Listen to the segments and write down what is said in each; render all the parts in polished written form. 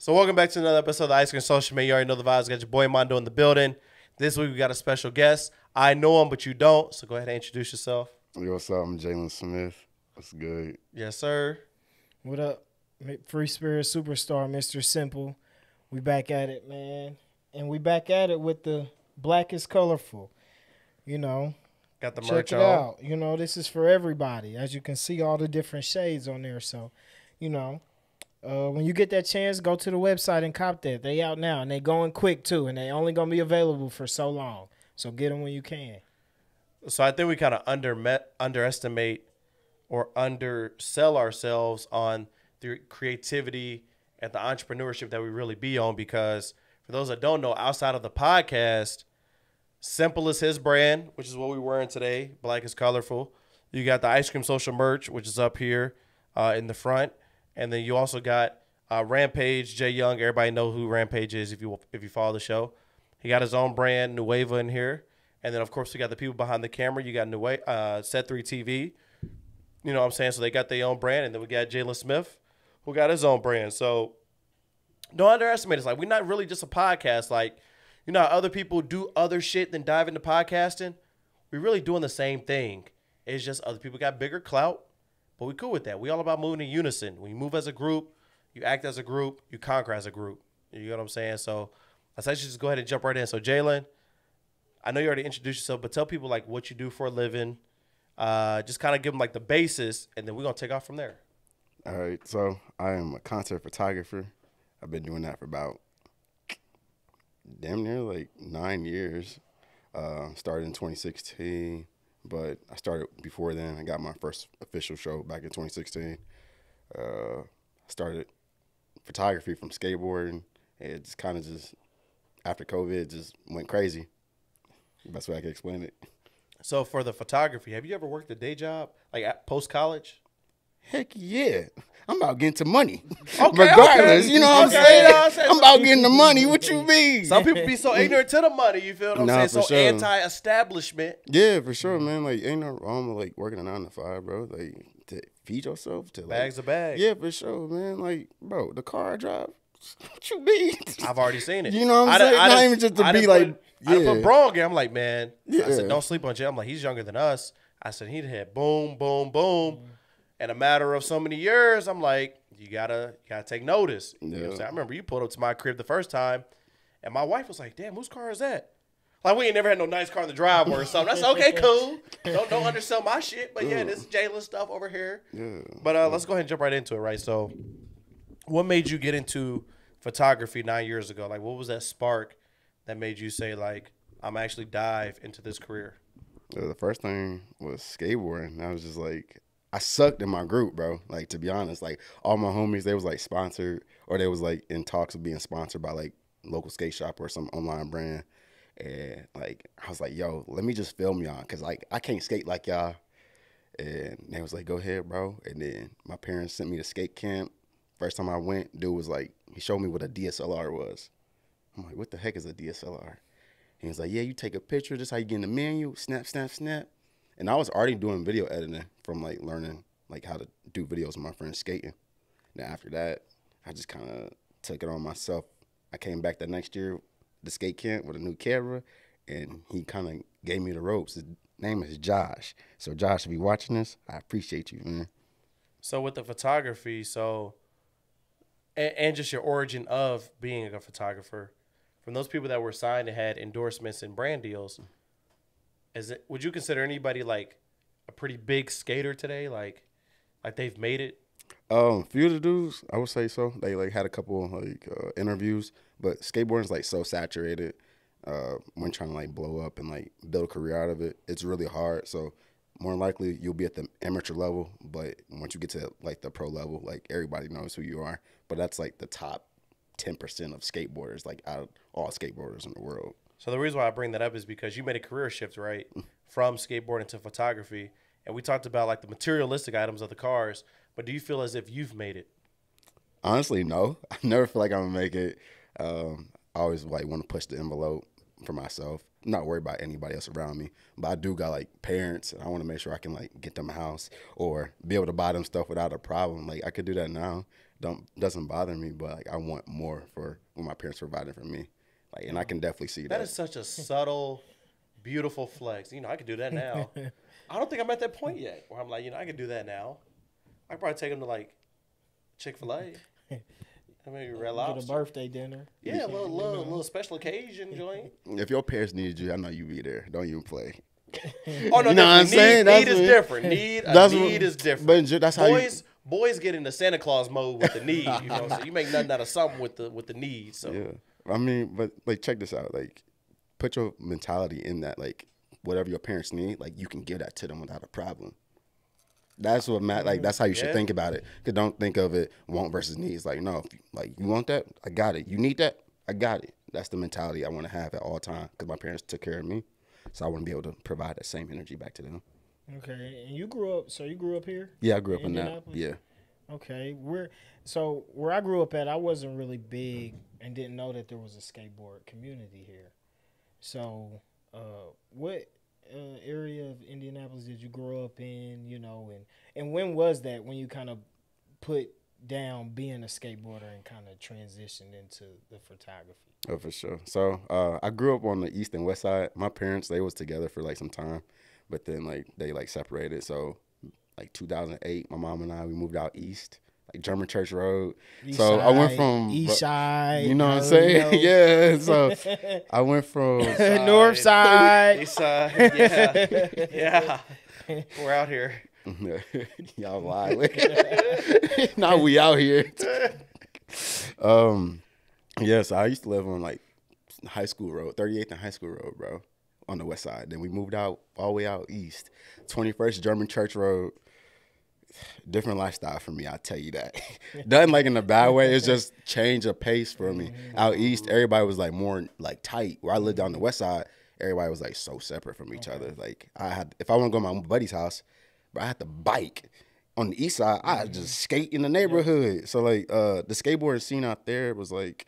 So welcome back to another episode of the Ice Cream Social. Man, you already know the vibes. Got your boy Mondo in the building. This week we got a special guest. I know him, but you don't. So go ahead and introduce yourself. Yo, what's up? I'm Jalen Smith. What's good? Yes, sir. What up? Free Spirit Superstar, Mr. Simple. We back at it, man. And we back at it with the Black is Colorful. You know, Got the check merch it on. out. You know, this is for everybody. As you can see, all the different shades on there. So, you know, when you get that chance, go to the website and cop that. They out now, and they going quick, too. And they only going to be available for so long. So get them when you can. So I think we kind of underestimate or undersell ourselves on the creativity and the entrepreneurship that we really be on, because for those that don't know, outside of the podcast, Simple is his brand, which is what we're wearing today. Black is Colorful. You got the Ice Cream Social merch, which is up here in the front. And then you also got Rampage, Jay Young. Everybody know who Rampage is if you follow the show. He got his own brand, Nueva, in here. And then, of course, we got the people behind the camera. You got Set 3 TV. You know what I'm saying? So they got their own brand. And then we got Jalen Smith, who got his own brand. So don't underestimate it. It's like, we're not really just a podcast. Like, you know how other people do other shit than dive into podcasting? We're really doing the same thing. It's just other people got bigger clout, but we cool with that. We all about moving in unison. When you move as a group, you act as a group, you conquer as a group. You know what I'm saying? So I say you just go ahead and jump right in. So Jalen, I know you already introduced yourself, but tell people like what you do for a living. Just kind of give them like the basis, and then we're going to take off from there. All right, so I am a concert photographer. I've been doing that for about damn near like 9 years. Started in 2016, but I started before then. I got my first official show back in 2016. I started photography from skateboarding. It just kind of just, after COVID, just went crazy. Best way I can explain it. So for the photography, have you ever worked a day job, like at post-college? Heck yeah. I'm about getting to money. Okay, Regardless, okay. you know what I'm Okay, saying? you know what I'm saying? I'm about getting the money. What you mean? Some people be so ignorant to the money, you feel what I'm Nah, saying? So for sure. anti-establishment. Yeah, for sure, man. Like, ain't no wrong with, like, working a 9 to 5, bro. Like, to feed yourself. To like, Bags of bags. Yeah, for sure, man. Like, bro, the car I drive, what you mean? I've already seen it. You know what I'm saying? Not even just to be like, I yeah. put Bro on game. I'm like, man. I Yeah. said, don't sleep on Jay. I'm like, he's younger than us. I said, he'd hit boom, boom, boom. In a matter of so many years, I'm like, you gotta take notice. You know what I'm saying? I remember you pulled up to my crib the first time, and my wife was like, damn, whose car is that? Like, we ain't never had no nice car in the driveway or something. That's okay, cool. Don't undersell my shit. But yeah, this is Jalen stuff over here. Yeah. But let's go ahead and jump right into it, right? So what made you get into photography 9 years ago? Like, what was that spark that made you say, like, I'm actually dive into this career? The first thing was skateboarding. I was just like, I sucked in my group, bro. Like, to be honest, like, all my homies, they was, like, sponsored, or they was, like, in talks of being sponsored by, like, local skate shop or some online brand. And, like, I was like, yo, let me just film y'all, because, like, I can't skate like y'all. And they was like, go ahead, bro. And then my parents sent me to skate camp. First time I went, dude was like, he showed me what a DSLR was. I'm like, what the heck is a DSLR? He was like, yeah, you take a picture. This is how you get in the menu. Snap, snap, snap. And I was already doing video editing from, like, learning, like, how to do videos with my friends skating. Then after that, I just kind of took it on myself. I came back the next year, the skate camp, with a new camera, and he kind of gave me the ropes. His name is Josh. So, Josh, if you're watching this, I appreciate you, man. So with the photography, and just your origin of being a photographer, from those people that were signed and had endorsements and brand deals, would you consider anybody like a pretty big skater today? Like they've made it? Few of the dudes, I would say so. They like had a couple like interviews, but skateboarding's like so saturated. When trying to like blow up and like build a career out of it, it's really hard. So more than likely you'll be at the amateur level, but once you get to like the pro level, like everybody knows who you are. But that's like the top 10% of skateboarders, like out of all skateboarders in the world. So the reason why I bring that up is because you made a career shift, right, from skateboarding to photography. And we talked about like the materialistic items of the cars, but do you feel as if you've made it? Honestly, no. I never feel like I'm gonna make it. I always like want to push the envelope for myself. I'm not worried about anybody else around me, but I do got like parents, and I want to make sure I can like get them a house or be able to buy them stuff without a problem. Like I could do that now, doesn't bother me, but like I want more for what my parents provided for me. Like, and I can definitely see that. That is such a subtle, beautiful flex. You know, I could do that now. I don't think I'm at that point yet where I'm like, you know, I could do that now. I could probably take them to like Chick-fil-A. I mean, Red Lobster. Get a birthday dinner. Yeah, a little special occasion joint. If your parents needed you, I know you be there. Don't even play. Oh no, You know what I'm saying? That's Need is what- different. Need is different. But that's how you. Boys get into Santa Claus mode with the need. You know, so you make nothing out of something with the need. So Yeah, I mean, but like, check this out. Like, put your mentality in that. Like, whatever your parents need, like, you can give that to them without a problem. That's what like. That's how you should think about it. 'Cause don't think of it want versus needs. Like, no, like you want that, I got it. You need that, I got it. That's the mentality I want to have at all times. Because my parents took care of me, so I want to be able to provide that same energy back to them. Okay, and you grew up here? Yeah, I grew up in that. Indianapolis? Yeah. Okay, where I grew up at, I wasn't really big and didn't know that there was a skateboard community here. So, what area of Indianapolis did you grow up in? You know, and when was that when you kind of put down being a skateboarder and kind of transitioned into the photography? Oh, for sure. So I grew up on the east and west side. My parents, they was together for like some time, but then like they like separated. So like 2008, my mom and I, we moved out east, like German Church Road. East so side, I went from east side, you know what I'm saying? Yeah. So I went from north side, east side. Yeah. We're out here. y'all lie. Now we out here. Yes, I used to live on like High School Road, 38th and High School Road, bro, on the west side. Then we moved out all the way out east, 21st German Church Road. Different lifestyle for me, I'll tell you that. Nothing like in a bad way. It's just change of pace for me. Out east, everybody was like more like tight. Where I lived on the west side, everybody was like so separate from each other. Like if I want to go to my buddy's house, but I had to bike. On the east side, I just skate in the neighborhood. So like the skateboarding scene out there was like,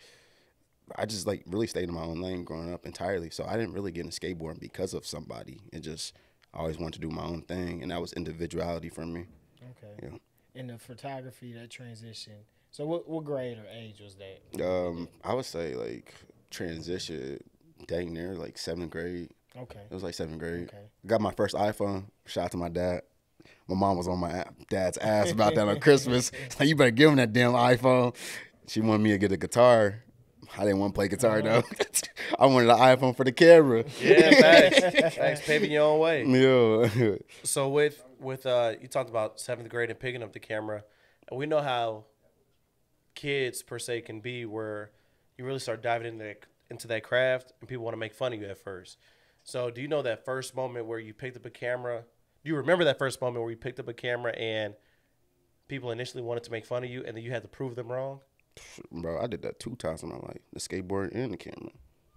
I just like really stayed in my own lane growing up entirely. So I didn't really get into skateboarding because of somebody. It just, I always wanted to do my own thing, and that was individuality for me. Okay. Yeah. In the photography, that transition. So what grade or age was that? I would say like transition dang near like 7th grade. Okay. It was like 7th grade. Okay. Got my first iPhone. Shout out to my dad. My mom was on my dad's ass about that on Christmas. Like, you better give him that damn iPhone. She wanted me to get a guitar. I didn't want to play guitar though. I wanted an iPhone for the camera. Yeah, thanks. Thanks, paving your own way. Yeah. So with you talked about 7th grade and picking up the camera, and we know how kids per se can be, where you really start diving into that craft, and people want to make fun of you at first. So do you know that first moment where you picked up a camera? Do you remember that first moment where you picked up a camera and people initially wanted to make fun of you, and then you had to prove them wrong? Bro, I did that 2 times in my life, the skateboard and the camera.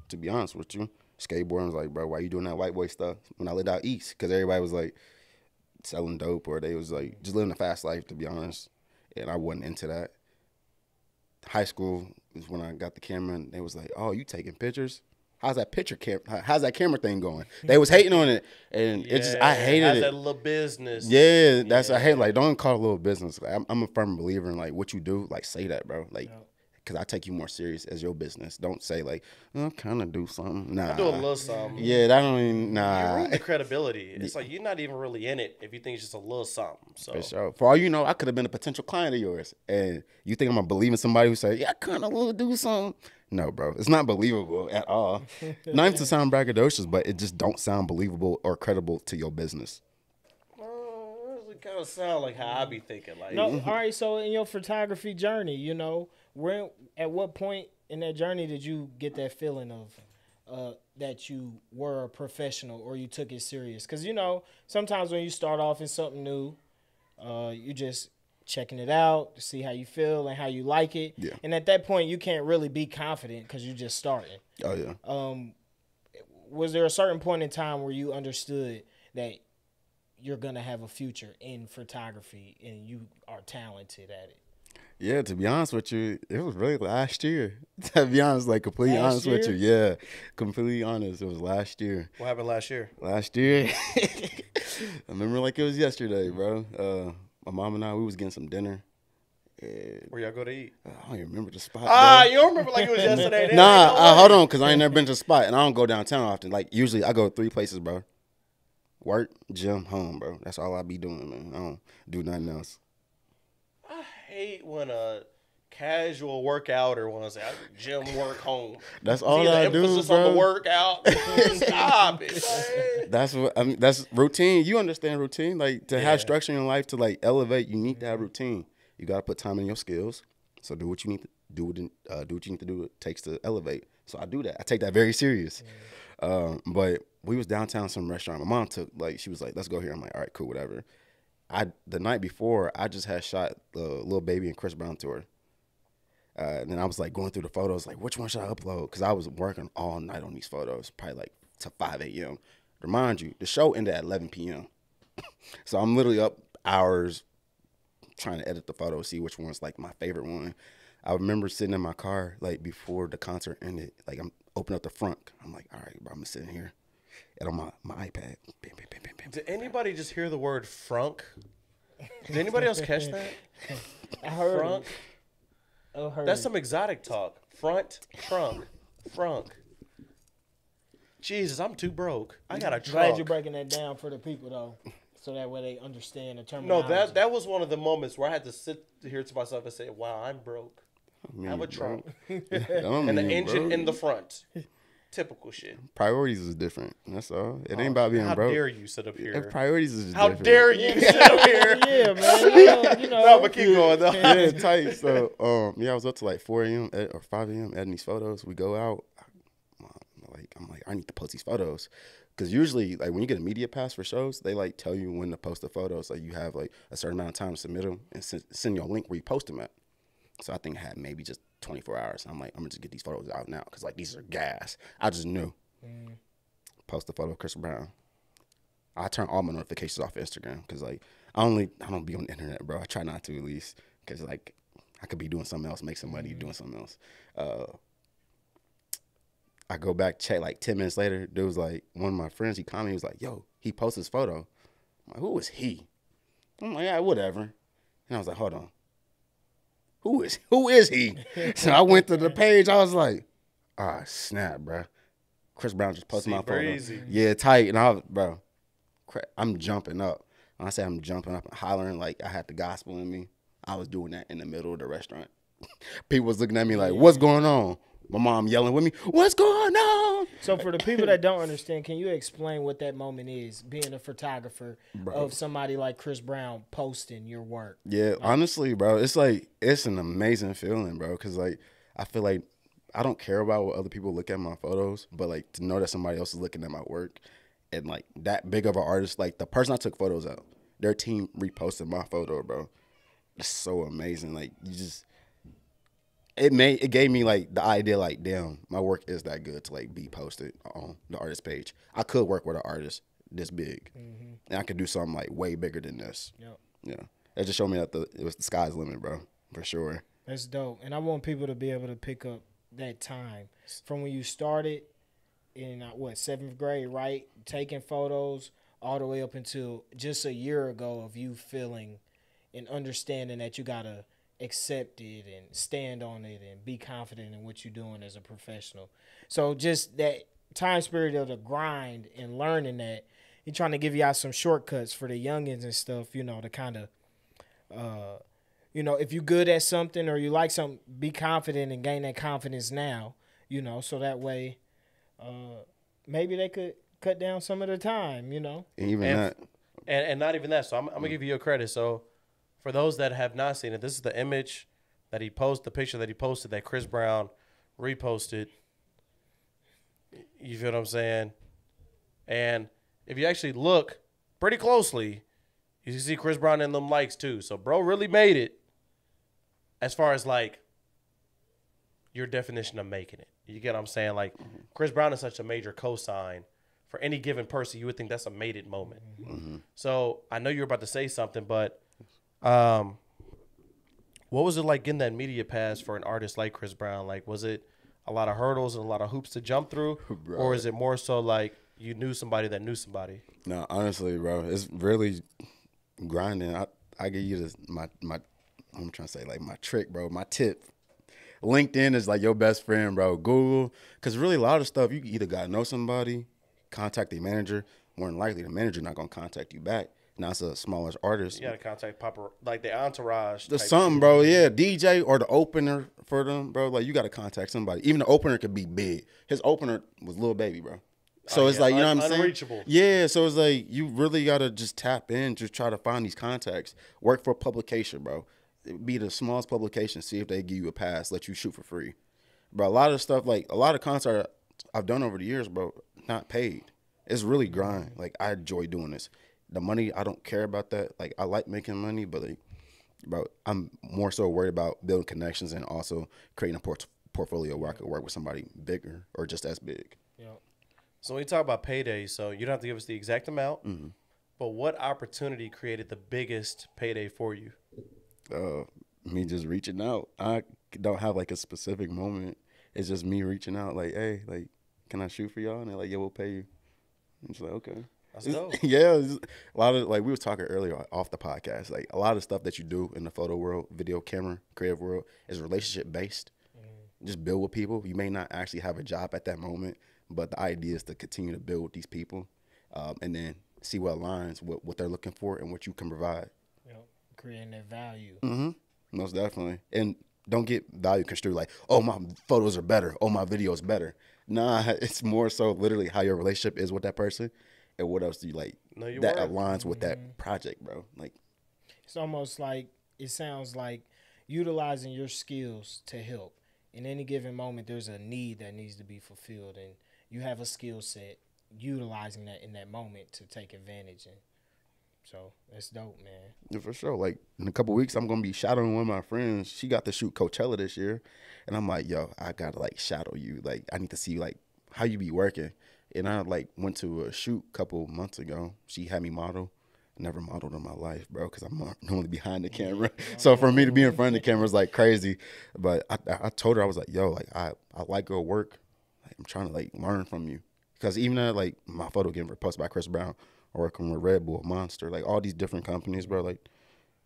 To be honest with you, skateboarding was like, bro, why you doing that white boy stuff? When I lived out east, because everybody was like selling dope, or they was like just living a fast life, to be honest. And I wasn't into that. High school is when I got the camera, and they was like, oh, you taking pictures? How's that how's that camera thing going? They was hating on it, and it just, I hated how's it. that little business? Yeah, that's I hate. Like, don't call it a little business. Like, I'm a firm believer in like what you do. Like, say that, bro. Like, because I take you more serious as your business. Don't say like, oh, kind of do something. Nah, I do a little something. Yeah, that don't even. You Nah. ruin the credibility. It's like you're not even really in it if you think it's just a little something. So For sure. For all you know, I could have been a potential client of yours, and you think I'm gonna believe in somebody who say, yeah, I kind of will do something. No, bro, it's not believable at all. Not even to sound braggadocious, but it just don't sound believable or credible to your business. It kind of sound like how I be thinking. Like, No, all right. So in your photography journey, at what point in that journey did you get that feeling of that you were a professional or you took it serious? Because sometimes when you start off in something new, you just checking it out to see how you feel and how you like it. Yeah. And at that point, you can't really be confident because you're just starting. Oh yeah. Was there a certain point in time where you understood that you're going to have a future in photography and you are talented at it? Yeah, to be honest with you, it was really last year. To be honest, like completely Last honest with year? you. Yeah, completely honest. It was last year. what happened last year? Last year. I remember like it was yesterday, bro. My mom and I, we was getting some dinner, Where y'all go to eat? I don't even remember the spot. Ah, bro. you don't remember like it was yesterday. There Nah, ain't no way. hold on, because I ain't never been to a spot, and I don't go downtown often. Like, usually I go 3 places, bro. Work, gym, home, bro. That's all I be doing, man. I don't do nothing else. I hate when a casual workouter wants to say, gym, work, home. That's See all the I do, emphasis on the bro. workout. Stop it, man. That's what I mean. That's routine. You understand routine? Like, to Yeah. have structure in your life, to like elevate, you need to have routine. You gotta put time in your skills. So do what you need to do. Do what you need to do. It takes to elevate. So I do that. I take that very serious. But we was downtown some restaurant. My mom she was like, let's go here. I'm like, all right, cool, whatever. The night before, I just had shot the Lil Baby and Chris Brown tour. And then I was like going through the photos, like, which one should I upload? Because I was working all night on these photos, probably like to 5 a.m. Remind you, the show ended at 11 p.m. So I'm literally up hours trying to edit the photos, see which one's like my favorite one. I remember sitting in my car like before the concert ended, like I'm opening up the front. I'm like, all right, bro, I'm sitting here and on my iPad. Bam, bam, bam, bam, bam. Did anybody just hear the word frunk? Did anybody else catch that? I heard. Frunk? I heard. That's some exotic talk. Front, trunk, frunk. Jesus, I'm too broke. I got a Glad trunk. you're breaking that down for the people though, so that way they understand the No, terminology. that was one of the moments where I had to sit here to myself and say, wow, I'm broke. I have a trunk. And the engine in the front. Typical shit. Priorities is different. That's all. It ain't about being How broke. dare you sit up here? Priorities is just How different. dare you sit up here? Yeah, man. You know. No, but keep going though. Yeah, tight. So, I was up to like 4 a.m. Or 5 a.m. editing these photos. We go out. I'm like, I need to post these photos. Because usually, like, when you get a media pass for shows, they, like, tell you when to post the photos. Like, you have, like, a certain amount of time to submit them and send you a link where you post them at. So I think I had maybe just 24 hours. I'm like, I'm going to just get these photos out now because, like, these are gas. I just knew. Post the photo of Chris Brown. I turn all my notifications off Instagram because, like, I don't be on the internet, bro. I try not to at least because, like, I could be doing something else, make some money doing something else. I go back, check, like 10 minutes later, there was like one of my friends, he commented, he was like, yo, he posted his photo. I'm like, who is he? I'm like, yeah, whatever. And I was like, hold on. Who is he? So I went to the page, I was like, snap, bro. Chris Brown just posted my photo. Breezy. Yeah, tight. And I was, bro, I'm jumping up. When I say I'm jumping up and hollering like I had the gospel in me, I was doing that in the middle of the restaurant. People was looking at me like, what's going on? My mom yelling with me, what's going on? So for the people that don't understand, can you explain what that moment is, being a photographer of somebody like Chris Brown posting your work? Yeah, honestly, bro, it's like, it's an amazing feeling, bro, because, like, I feel like I don't care about what other people look at my photos, but, like, to know that somebody else is looking at my work and, like, that big of an artist, like, the person I took photos of, their team reposted my photo, bro. It's so amazing. Like, you just... It gave me like the idea like, damn, my work is that good to like be posted on the artist page. I could work with an artist this big, and I could do something like way bigger than this. Yep. Yeah, it just showed me that the sky's the limit, bro, for sure. That's dope. And I want people to be able to pick up that time from when you started in 7th grade, right? Taking photos all the way up until just a year ago of you feeling and understanding that you gotta accept it and stand on it and be confident in what you're doing as a professional. So just that time spirit of the grind and learning that, you're trying to give y'all some shortcuts for the youngins and stuff, to kind of, if you're good at something or you like something, be confident and gain that confidence now, so that way maybe they could cut down some of the time, And even that. And not even that. So I'm going to give you your credit. So for those that have not seen it, this is the image that he posted, the picture that he posted that Chris Brown reposted. You feel what I'm saying? And if you actually look pretty closely, you can see Chris Brown in them likes too. So bro really made it as far as like your definition of making it. You get what I'm saying? Like Chris Brown is such a major cosign for any given person. You would think that's a made it moment. So I know you're about to say something, but what was it like getting that media pass for an artist like Chris Brown? Like, was it a lot of hurdles and a lot of hoops to jump through? Bro. Or is it more so like you knew somebody that knew somebody? No, honestly, bro, it's really grinding. I give you this, my I'm trying to say like my trick, bro, my tip. LinkedIn is like your best friend, bro. Google, because really a lot of stuff you either gotta know somebody, contact the manager. More than likely, the manager not gonna contact you back. Now it's a smaller artist. You gotta contact like the entourage. There's type something, shit. bro. Yeah, DJ or the opener for them, bro. Like you gotta contact somebody. Even the opener could be big. His opener was Lil Baby, bro. So it's like, you know what I'm saying? Unreachable. Yeah, so it's like you really gotta just tap in, just try to find these contacts. Work for a publication, bro. Be the smallest publication, see if they give you a pass, let you shoot for free. But a lot of stuff, like a lot of concerts I've done over the years, bro, not paid. It's really grind. Like I enjoy doing this. The money, I don't care about that. Like I like making money, but like, bro, I'm more so worried about building connections and also creating a portfolio where I could work with somebody bigger or just as big. Yep. So when you talk about paydays, so you don't have to give us the exact amount, Mm-hmm. but what opportunity created the biggest payday for you? Me just reaching out. I don't have like a specific moment. It's just me reaching out, like, hey, like, can I shoot for y'all? And they're like, yeah, we'll pay you. And it's like, okay. That's dope. Yeah, it's a lot of, like, we was talking earlier off the podcast, like, a lot of stuff that you do in the photo world, video camera, creative world is relationship based. Just build with people. You may not actually have a job at that moment, but the idea is to continue to build with these people, and then see what aligns with what they're looking for and what you can provide. Yep. Creating that value. Mm-hmm. Most definitely. And don't get value construed like, oh, my photos are better. Oh, my video is better. Nah, it's more so literally how your relationship is with that person and what else do you like that aligns with that project, bro. Like, it's almost like, it sounds like utilizing your skills to help. In any given moment, there's a need that needs to be fulfilled, and you have a skill set, utilizing that in that moment to take advantage. And so that's dope, man. yeah, for sure. Like in a couple weeks, I'm gonna be shadowing one of my friends. She got to shoot Coachella this year, and I'm like, yo, I gotta like shadow you. Like I need to see like how you be working. And I like went to a shoot a couple months ago. She had me model. Never modeled in my life, bro, because I'm normally behind the camera. So for me to be in front of the camera is like crazy. But I told her, I was like, yo, like I like your work. Like, I'm trying to like learn from you. Because even at like my photo getting reposted by Chris Brown or working with Red Bull, Monster, like all these different companies, bro, like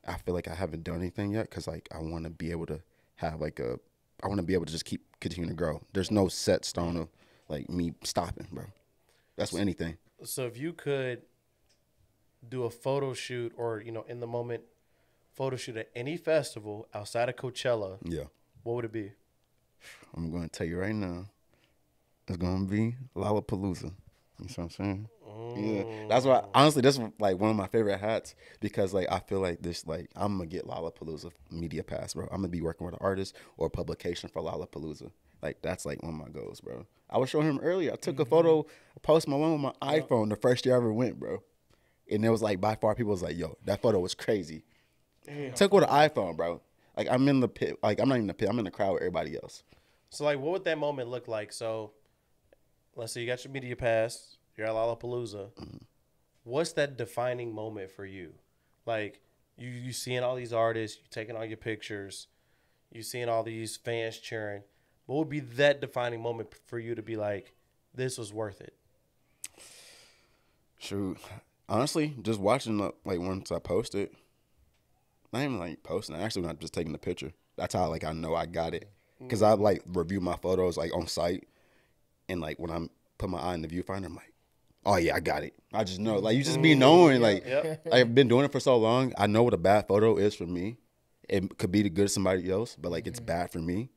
I feel like I haven't done anything yet because like I want to be able to have like I want to be able to just continue to grow. There's no set stone of like me stopping, bro. That's with anything. So if you could do a photo shoot or, you know, in the moment photo shoot at any festival outside of Coachella, Yeah. what would it be? I'm going to tell you right now, it's going to be Lollapalooza. You know what I'm saying? Yeah. That's why, honestly, that's like one of my favorite hats because like I feel like this, like I'm going to get Lollapalooza media pass, bro. I'm going to be working with an artist or a publication for Lollapalooza. Like that's like one of my goals, bro. I was showing him earlier. I took a photo, Post Malone with my iPhone the first year I ever went, bro. And it was like by far people was like, yo, that photo was crazy. Took with an iPhone, bro. Like I'm in the pit. Like I'm not even in the pit. I'm in the crowd with everybody else. So like what would that moment look like? So let's say you got your media pass, you're at Lollapalooza. What's that defining moment for you? Like you seeing all these artists, you taking all your pictures, you seeing all these fans cheering. What would be that defining moment for you to be like, this was worth it? Shoot. Honestly, just watching like once I posted, not even like posting. I actually not just taking the picture. That's how like I know I got it, because I like review my photos like on site, and like when I put my eye in the viewfinder, I'm like, oh yeah, I got it. I just know. Like you just be knowing. Like I've been doing it for so long. I know what a bad photo is for me. It could be the good to somebody else, but like it's bad for me,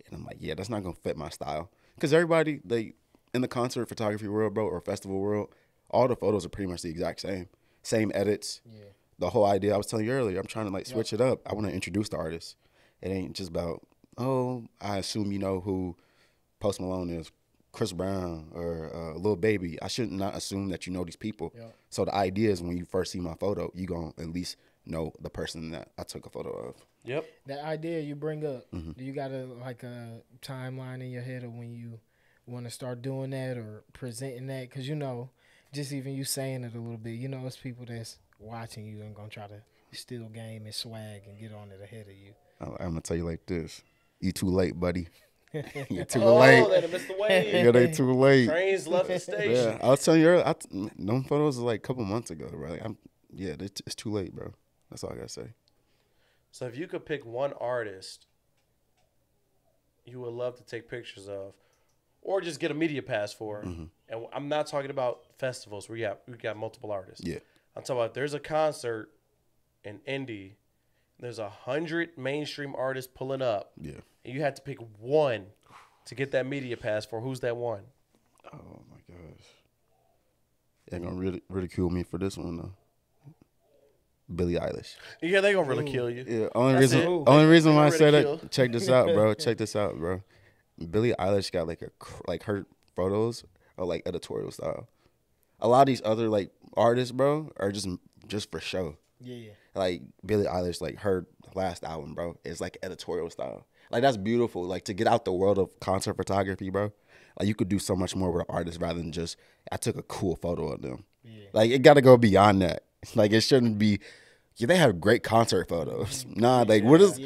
and I'm like, yeah, that's not gonna fit my style. Because everybody like in the concert photography world, bro, or festival world. All the photos are pretty much the exact same edits. Yeah. The whole idea I was telling you earlier, I'm trying to like switch it up. I want to introduce the artist. It ain't just about, oh, I assume you know who Post Malone is, Chris Brown or Lil Baby. I should not assume that you know these people. Yeah. So the idea is when you first see my photo, you gonna at least know the person that I took a photo of. Yep. That idea you bring up, do you got like a timeline in your head of when you want to start doing that or presenting that? Because you know. Just even you saying it a little bit, you know, it's people that's watching you and gonna try to steal game and swag and get on it ahead of you. I'm gonna tell you like this: you too late, buddy. You're too late. They missed the wave. Yeah, they too late. Trains left the station. Yeah, I was telling you earlier. Them photos are like a couple months ago, bro. Like, it's too late, bro. That's all I gotta say. So if you could pick one artist you would love to take pictures of, or just get a media pass for, and I'm not talking about festivals where we got multiple artists. Yeah. I'm talking about there's a concert in Indy, there's 100 mainstream artists pulling up. Yeah. And you had to pick one to get that media pass for. Who's that one? Oh my gosh. They're gonna ridicule me for this one though. Billie Eilish. Yeah, they gonna really kill you. Yeah. That's it. Only reason why I said Ridicule. that. Check this out, bro. Check this out, bro. Billie Eilish got like her photos are like editorial style. A lot of these other like artists, bro, are just for show. Yeah. Like Billie Eilish, like her last album, bro, is like editorial style. Like that's beautiful. Like to get out the world of concert photography, bro. Like you could do so much more with an artist rather than just I took a cool photo of them. Yeah. Like it got to go beyond that. Like it shouldn't be. Yeah, they have great concert photos. Nah, like what is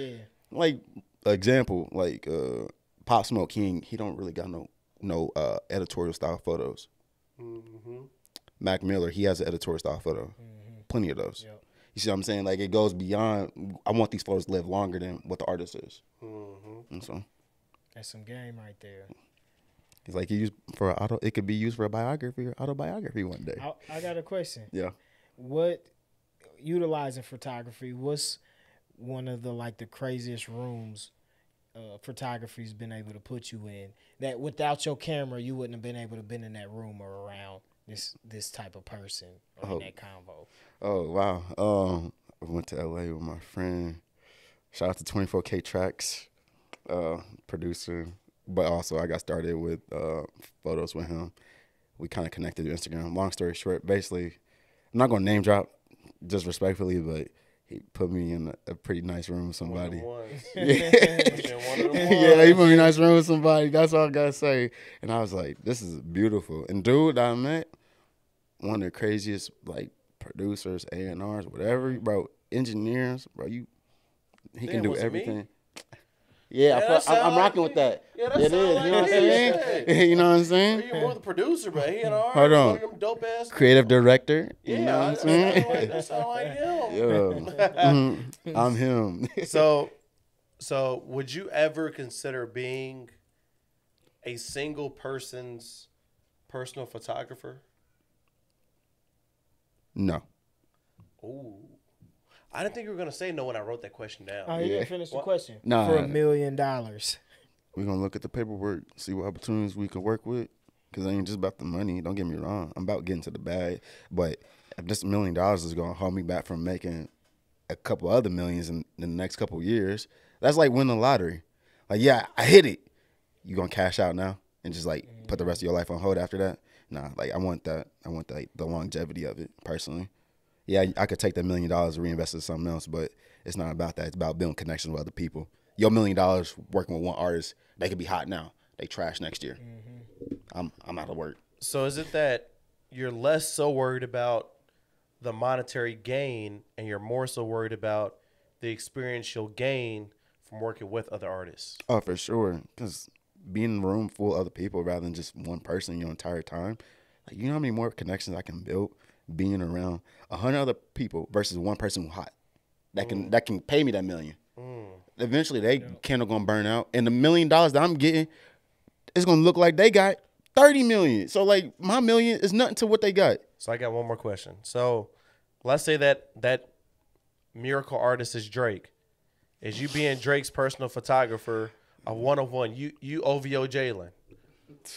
like example like Pop Smoke King? He don't really got no editorial style photos. Mac Miller, he has an editorial style photo. Plenty of those. Yep. You see what I'm saying? Like it goes beyond. I want these photos to live longer than what the artist is. And so that's some game right there. It's like it could be used for a biography or autobiography one day. I got a question. Yeah. What utilizing photography? What's one of the craziest rooms photography's been able to put you in that without your camera you wouldn't have been able to been in that room or around this type of person or in that convo? Oh wow. I went to LA with my friend. Shout out to 24K Tracks, producer. But also I got started with photos with him. We kind of connected to Instagram. Long story short, basically, I'm not gonna name drop, just respectfully, but he put me in a pretty nice room with somebody. Yeah, he put me in a nice room with somebody. That's all I gotta say. And I was like, this is beautiful. And dude that I met, one of the craziest like producers, A&Rs, whatever, bro, engineers, bro. He can do everything. Me? Yeah, I'm rocking with that. Yeah, it is. You know what I'm saying? You know what I'm saying? You're more the producer, but he and R. Hold on. Dope ass. Creative director. Yeah, you know what I'm saying? That sound like him. Yeah. I'm him. So would you ever consider being a single person's personal photographer? No. Ooh. I didn't think you were going to say no when I wrote that question down. Oh, you didn't finish the question? Nah. For $1 million. We're going to look at the paperwork, see what opportunities we can work with. Because it ain't just about the money. Don't get me wrong. I'm about getting to the bag. But if this $1 million is going to hold me back from making a couple other millions in the next couple of years, that's like winning the lottery. Like, yeah, I hit it. You going to cash out now and just, like, put the rest of your life on hold after that? Nah, like, I want that. I want the longevity of it, personally. Yeah, I could take that $1 million and reinvest it in something else, but it's not about that. It's about building connections with other people. Your $1 million working with one artist, they could be hot now. They trash next year. I'm out of work. So is it that you're less so worried about the monetary gain and you're more so worried about the experience you'll gain from working with other artists? Oh, for sure. Because being in a room full of other people rather than just one person your entire time, like, you know how many more connections I can build being around 100 other people versus one person who's hot that can pay me that $1 million. Eventually, they candle gonna burn out, and the $1 million that I'm getting is gonna look like they got 30 million. So like my $1 million is nothing to what they got. So I got one more question. So let's say that miracle artist is Drake. Is you being Drake's personal photographer a one-on-one? You OVO Jalen,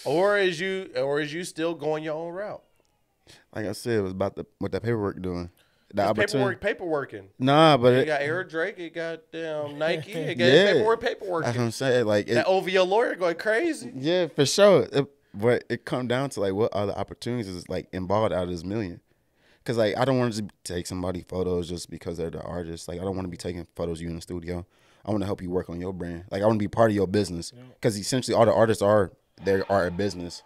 or is you still going your own route? Like I said, it was about what that paperwork doing. Paperworking. Nah, but it got Eric Drake, it got Nike, it got paperwork. That's what I'm saying. Like that OVO lawyer going crazy. Yeah, for sure. But it come down to like what other opportunities is like involved out of this $1 million. Cause like I don't want to just take somebody photos just because they're the artist. Like I don't want to be taking photos of you in the studio. I want to help you work on your brand. Like I want to be part of your business. Cause essentially all the artists are a business.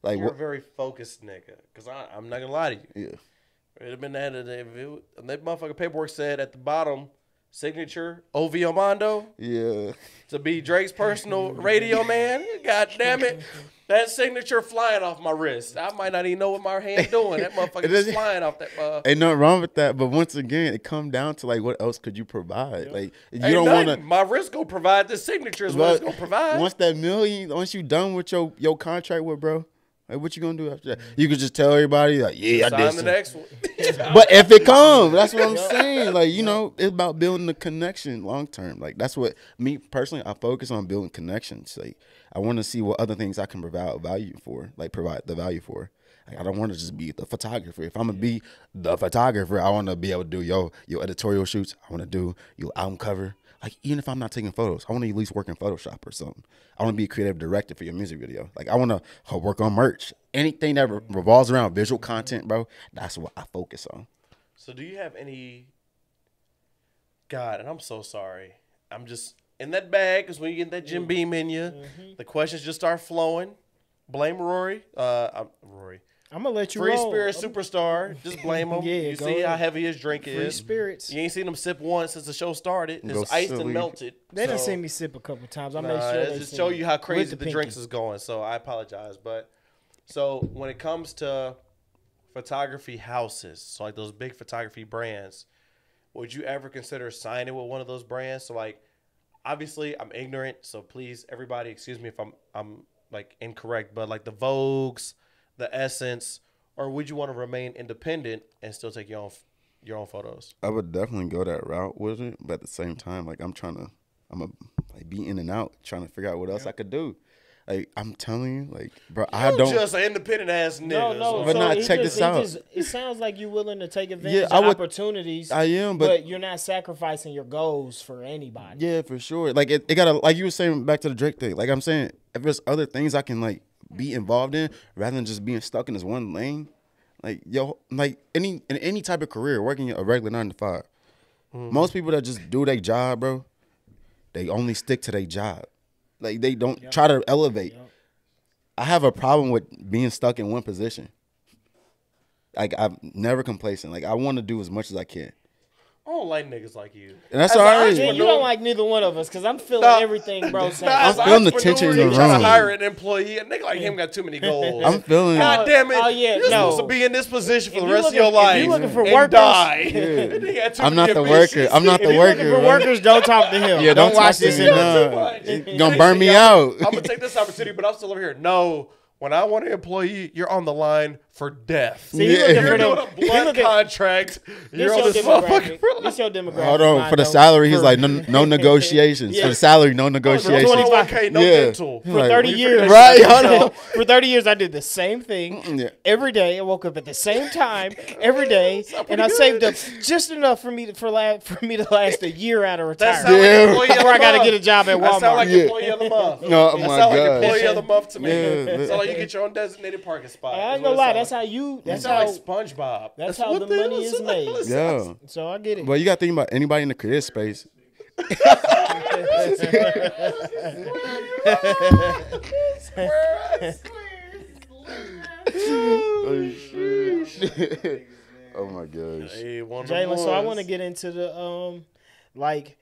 Like you're a very focused nigga. Cause I'm not gonna lie to you. Yeah. It'd have been that motherfucker paperwork said at the bottom signature OVO Mondo Yeah. to be Drake's personal radio man. God damn it. That signature flying off my wrist. I might not even know what my hand doing. That motherfucker is flying off that. Ain't nothing wrong with that, but once again, it come down to like what else could you provide? Like you Ain't don't want to. nothing. My wrist gonna provide this signature is what it's gonna provide. Once that million, once you done with your contract with bro, like what you gonna do after that? You could just tell everybody like, yeah, I Sign did. the some- next one. But if it comes, that's what I'm saying. Like, you know, it's about building the connection long term. Like, that's what me personally, I focus on building connections. Like, I want to see what other things I can provide value for, like provide the value for. Like, I don't want to just be the photographer. If I'm gonna be the photographer, I want to be able to do your editorial shoots. I want to do your album cover. Like, even if I'm not taking photos, I want to at least work in Photoshop or something. I want to be a creative director for your music video. Like, I want to work on merch. Anything that revolves around visual content, bro, that's what I focus on. So do you have any? God, and I'm so sorry. I'm just in that bag because when you get that Jim Beam in you, the questions just start flowing. Blame Rory. Rory. I'm gonna let you Free roll. Spirit Superstar. Just blame him. Yeah, You go see ahead. how heavy his drink Free is. spirits. You ain't seen him sip once since the show started. Go It's iced silly. and melted. They done So, seen me sip a couple times. I made nah, sure it they just seen show me. you how crazy With the pinky. drinks is going. So I apologize, but so when it comes to photography houses, so like those big photography brands, would you ever consider signing with one of those brands? So like, obviously I'm ignorant, so please everybody excuse me if I'm like incorrect, but like the Vogues, the Essence, or would you want to remain independent and still take your own photos? I would definitely go that route with it, but at the same time, like I'm a like be in and out, trying to figure out what else I could do. Like I'm telling you, like bro, I You don't. just an independent ass nigga. No, But so nah, he check just- this out. it sounds like you're willing to take advantage Yeah, of I would- opportunities. I am, but you're not sacrificing your goals for anybody. Yeah, for sure. Like it gotta, like you were saying back to the Drake thing. Like I'm saying, if there's other things I can like be involved in rather than just being stuck in this one lane, like like in any type of career, working a regular 9 to 5. Most people that just do their job, bro, they only stick to their job. Like they don't try to elevate. I have a problem with being stuck in one position. Like I'm never complacent. Like I want to do as much as I can. I don't like niggas like you. And that's As an all right. Yeah, you don't like neither one of us because I'm feeling Nah. everything, bro. Saying. As an feeling the entrepreneur, tension in you the trying room. to hire an employee. A nigga like him got too many goals. I'm feeling. God damn it. Oh, yeah, You're no. supposed to be in this position for If the you rest of looking- your if life you looking for and workers- die. Yeah. Nigga had too I'm many not the ambitions. worker. I'm not If the you worker. looking for bro. workers, don't talk to him. Yeah, don't don't watch talk to this me. interview. Nah. much. It's gonna burn me out. I'm gonna take this opportunity, but I'm still over here. No, when I want an employee, you're on the line for death. See, he Yeah. looking You're for doing them. a blood contract. This You're on your this demographic. motherfucker for This your demographic. Hold on, for the Mondo. salary, he's For- like no negotiations. Yeah. For the salary, no For negotiations. 401k, no Yeah. dental. For For 30 We years, figured Right, that shit hold out. on. For 30 years, I did the same thing Yeah. every day. I woke up at the same time every day, and I saved up just enough for me to last a year out of That retirement. sound like Yeah. employee of Before I the gotta month. get a job at That sound like Walmart. Yeah. employee of the month. No, That my sound like God. employee of the month to me. Yeah. It's like you get your own designated parking spot. I is ain't what gonna it lie. sound That's like. how you. You That's sound how. like SpongeBob. That's how what the the money hell is it made. sounds Yeah. like. So I get it. But you got to think about anybody in the creative space. Oh my gosh. Hey, one of them Jalen, so I ones. want to get into the like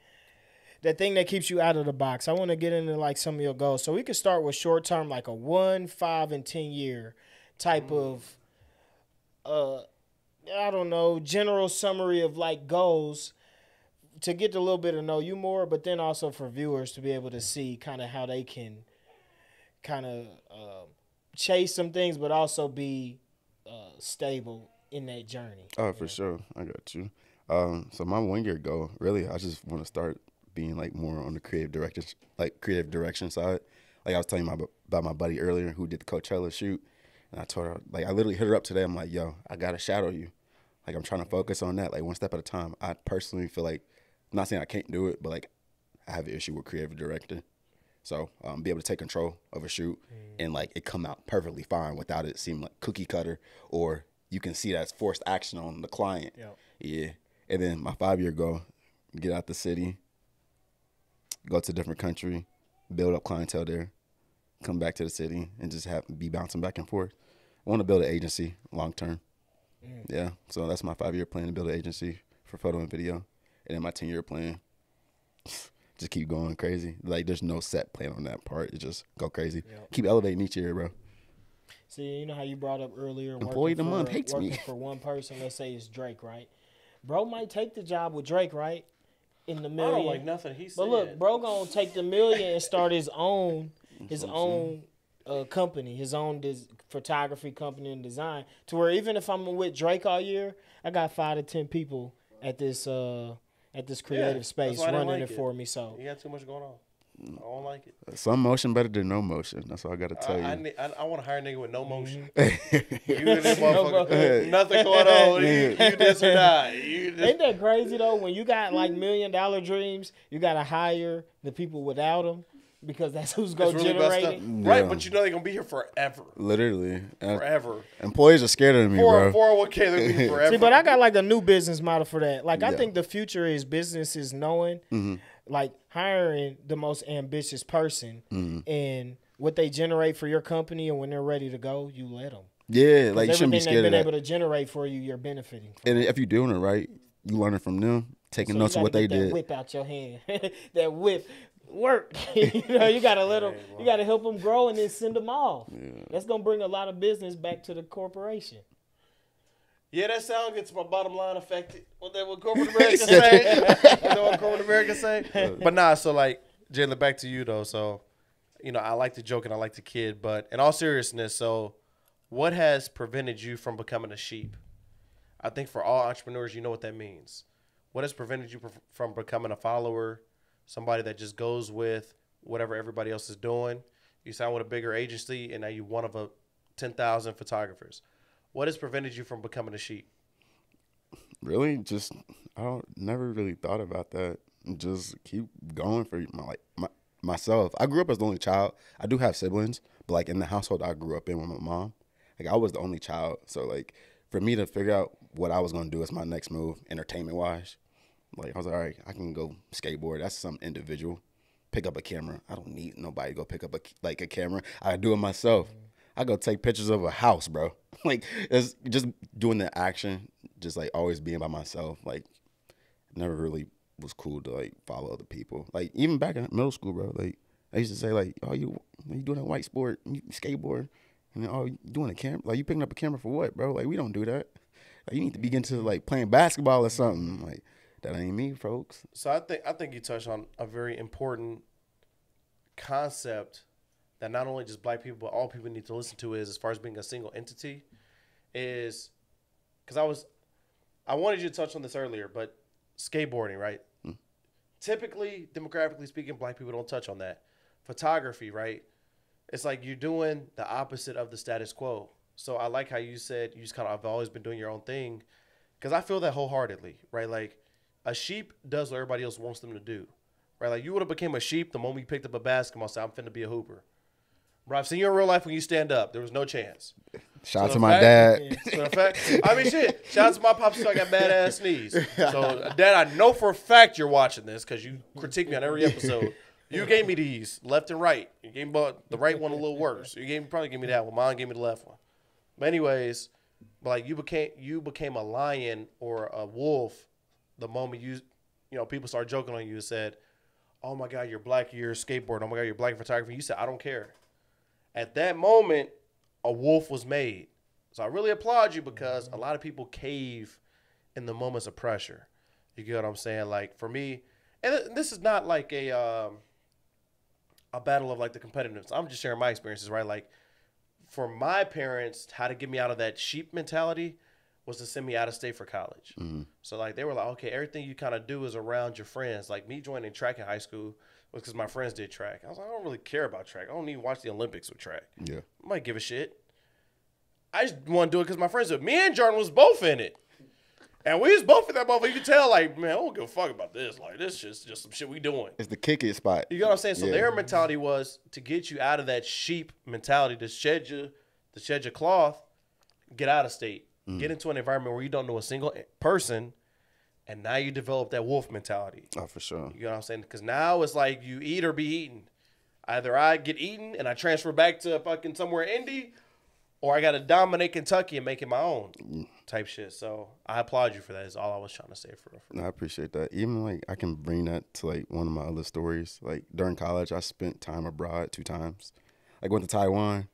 that thing that keeps you out of the box. I want to get into like some of your goals. So we could start with short term, like a 1, 5, and 10 year type of I don't know, general summary of like goals to get a little bit to know you more, but then also for viewers to be able to see kind of how they can kind of chase some things, but also be stable in that journey. Oh, for sure. I got you. So my 1 year goal, really, I just want to start being like more on the creative direction side. Like I was telling you about my buddy earlier who did the Coachella shoot. And I told her, like, I literally hit her up today. I'm like, yo, I got to shadow you. Like, I'm trying to focus on that, like, one step at a time. I personally feel like, I'm not saying I can't do it, but, like, I have an issue with creative directing. So, be able to take control of a shoot and, like, it come out perfectly fine without it seeming like cookie cutter or you can see that's forced action on the client. Yep. Yeah. And then my 5 year goal, get out the city, go to a different country, build up clientele there, come back to the city, and just be bouncing back and forth. I want to build an agency long term. Yeah, so that's my 5 year plan, to build an agency for photo and video. And then my 10-year plan, just keep going crazy. Like, there's no set plan on that part. It just go crazy. Yep. Keep elevating each year, bro. See, you know how you brought up earlier, Employee of the month hates working me. for one person. Let's say it's Drake, right? Bro might take the job with Drake, right? In the I million. don't like nothing he said. But look, bro gonna take the million and start his own company, his own photography company and design. To where even if I'm with Drake all year, I got 5 to 10 people at this creative space why I didn't running like it for me. So You got too much going on. I don't like it. Some motion better than no motion. That's all I got to tell you. I want to hire a nigga with no motion. Mm-hmm. You and this motherfucker, nothing going on. You this or that. ain't that crazy though? When you got like $1 million dreams, you gotta hire the people without them because that's who's gonna It's really generate messed it. up. Yeah. Right, but you know they're going to be here forever. Literally. Forever. Employees are scared of me, bro. 401k, they're going to be forever. See, but I got like a new business model for that. Like I Yeah. think the future is businesses knowing, like hiring the most ambitious person and what they generate for your company, and when they're ready to go, you let them. Yeah, like you shouldn't be Everything scared they've of been able that. to generate for you, you're benefiting from. And if you're doing it right, you learning from them, taking So notes you of what gotta they get that did. whip out your hand. That whip work. You know, you gotta let them. You gotta help them grow and then send them off. Yeah. That's gonna bring a lot of business back to the corporation. Yeah, that sound gets my bottom line affected. What corporate America say? What corporate America say? But nah, so like, Jalen, back to you though. So, you know, I like to joke and I like to kid, but in all seriousness, so what has prevented you from becoming a sheep? I think for all entrepreneurs, you know what that means. What has prevented you from becoming a follower, somebody that just goes with whatever everybody else is doing? You sign with a bigger agency and now you're one of 10,000 photographers. What has prevented you from becoming a sheep? Really, just never really thought about that. Just keep going for myself. I grew up as the only child. I do have siblings, but like in the household I grew up in with my mom, like I was the only child. So like for me to figure out what I was gonna do as my next move, entertainment wise, like I was like, all right, I can go skateboard. That's something individual. Pick up a camera. I don't need nobody to go pick up a camera. I do it myself. I go take pictures of a house, bro. Like it's just doing the action, just like always being by myself. Like never really was cool to like follow other people. Like even back in middle school, bro. Like I used to say like, oh, you doing a white sport, you skateboard, and then, oh, you doing a camera? Like you picking up a camera for what, bro? Like we don't do that. Like you need to be getting to like playing basketball or something. Like that ain't me, folks. So I think you touched on a very important concept that not only just black people, but all people need to listen to is, as far as being a single entity, is because I wanted you to touch on this earlier, but skateboarding, right? Typically, demographically speaking, black people don't touch on that. Photography, right? It's like you're doing the opposite of the status quo. So I like how you said you just kind of have always been doing your own thing, because I feel that wholeheartedly, right? Like a sheep does what everybody else wants them to do, right? Like you would have became a sheep the moment you picked up a basketball and said, I'm finna be a hooper. Bro, I've seen you in real life when you stand up. There was no chance. Shout out to my dad. So I mean, shit. Shout out to my pops. I got badass knees. So, Dad, I know for a fact you're watching this because you critique me on every episode. You gave me these left and right. You gave me the right one a little worse. Probably gave me that one. Mine gave me the left one. But anyways, like you became a lion or a wolf the moment you know people start joking on you and said, "Oh my God, you're black. You're skateboarding. Oh my God, you're black in photography." You said, "I don't care." At that moment, a wolf was made. So I really applaud you because a lot of people cave in the moments of pressure. You get what I'm saying? Like for me, and this is not like a battle of like the competitiveness. I'm just sharing my experiences, right? Like for my parents, how to get me out of that sheep mentality was to send me out of state for college. Mm-hmm. So like they were like, okay, everything you kind of do is around your friends. Like me joining track in high school was because my friends did track. I was like, I don't really care about track. I don't even watch the Olympics with track. Yeah, I might give a shit. I just want to do it because my friends did. Me and Jordan was both in it. And we was both in that motherfucker. You can tell, like, man, I don't give a fuck about this. Like, this is just some shit we doing. It's the kick it spot. You know what I'm saying? So their mentality was to get you out of that sheep mentality, to shed your cloth, get out of state, get into an environment where you don't know a single person, and now you develop that wolf mentality. Oh, for sure. You know what I'm saying? Because now it's like you eat or be eaten. Either I get eaten and I transfer back to fucking somewhere in Indy, or I got to dominate Kentucky and make it my own. type shit. So I applaud you for that. Is all I was trying to say for real. No, I appreciate that. Even like I can bring that to like one of my other stories. Like during college, I spent time abroad 2 times. Like went to Taiwan.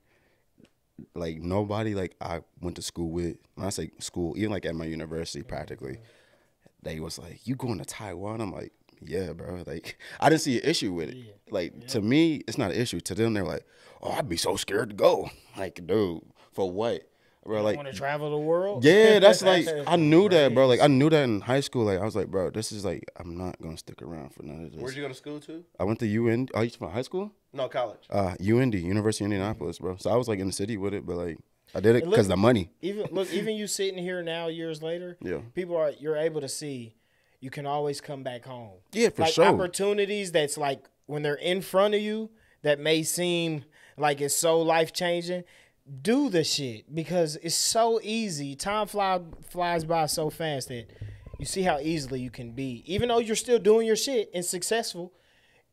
Like nobody like I went to school with. When I say school, even like at my university, practically, they was like, "You going to Taiwan?" I'm like, "Yeah, bro." Like I didn't see an issue with it. Like to me, it's not an issue. To them, they're like, "Oh, I'd be so scared to go." Like, dude, for what? Bro, like, want to travel the world? yeah, that's like I knew that, bro. Like I knew that in high school. Like I was like, bro, this is like I'm not gonna stick around for none of this. Where'd you go to school to? I went to UN. Oh, you from high school? No, college. UND, University of Indianapolis, bro. So I was like in the city with it, but like I did it because of the money. Even you sitting here now, years later, Yeah. you're able to see you can always come back home. Yeah, for like sure. Opportunities that's like when they're in front of you that may seem like it's so life changing. Do the shit because it's so easy. Time flies by so fast that you see how easily you can be. Even though you're still doing your shit and successful,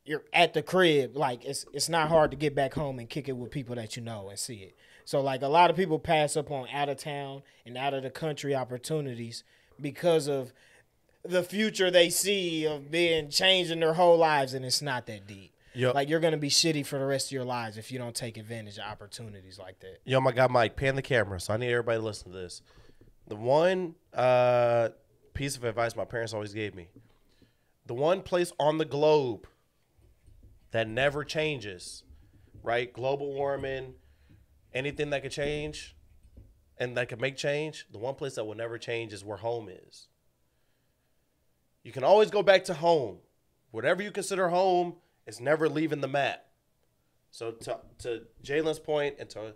you're at the crib. Like it's not hard to get back home and kick it with people that you know and see it. So like a lot of people pass up on out of town and out of the country opportunities because of the future they see of being changing their whole lives, and it's not that deep. Yep. Like you're gonna be shitty for the rest of your lives if you don't take advantage of opportunities like that. Yo, my guy Mike, pan the camera. So I need everybody to listen to this. The one piece of advice my parents always gave me: the one place on the globe that never changes, right? Global warming, anything that could change and that could make change. The one place that will never change is where home is. You can always go back to home. Whatever you consider home. It's never leaving the map. So to Jalen's point and to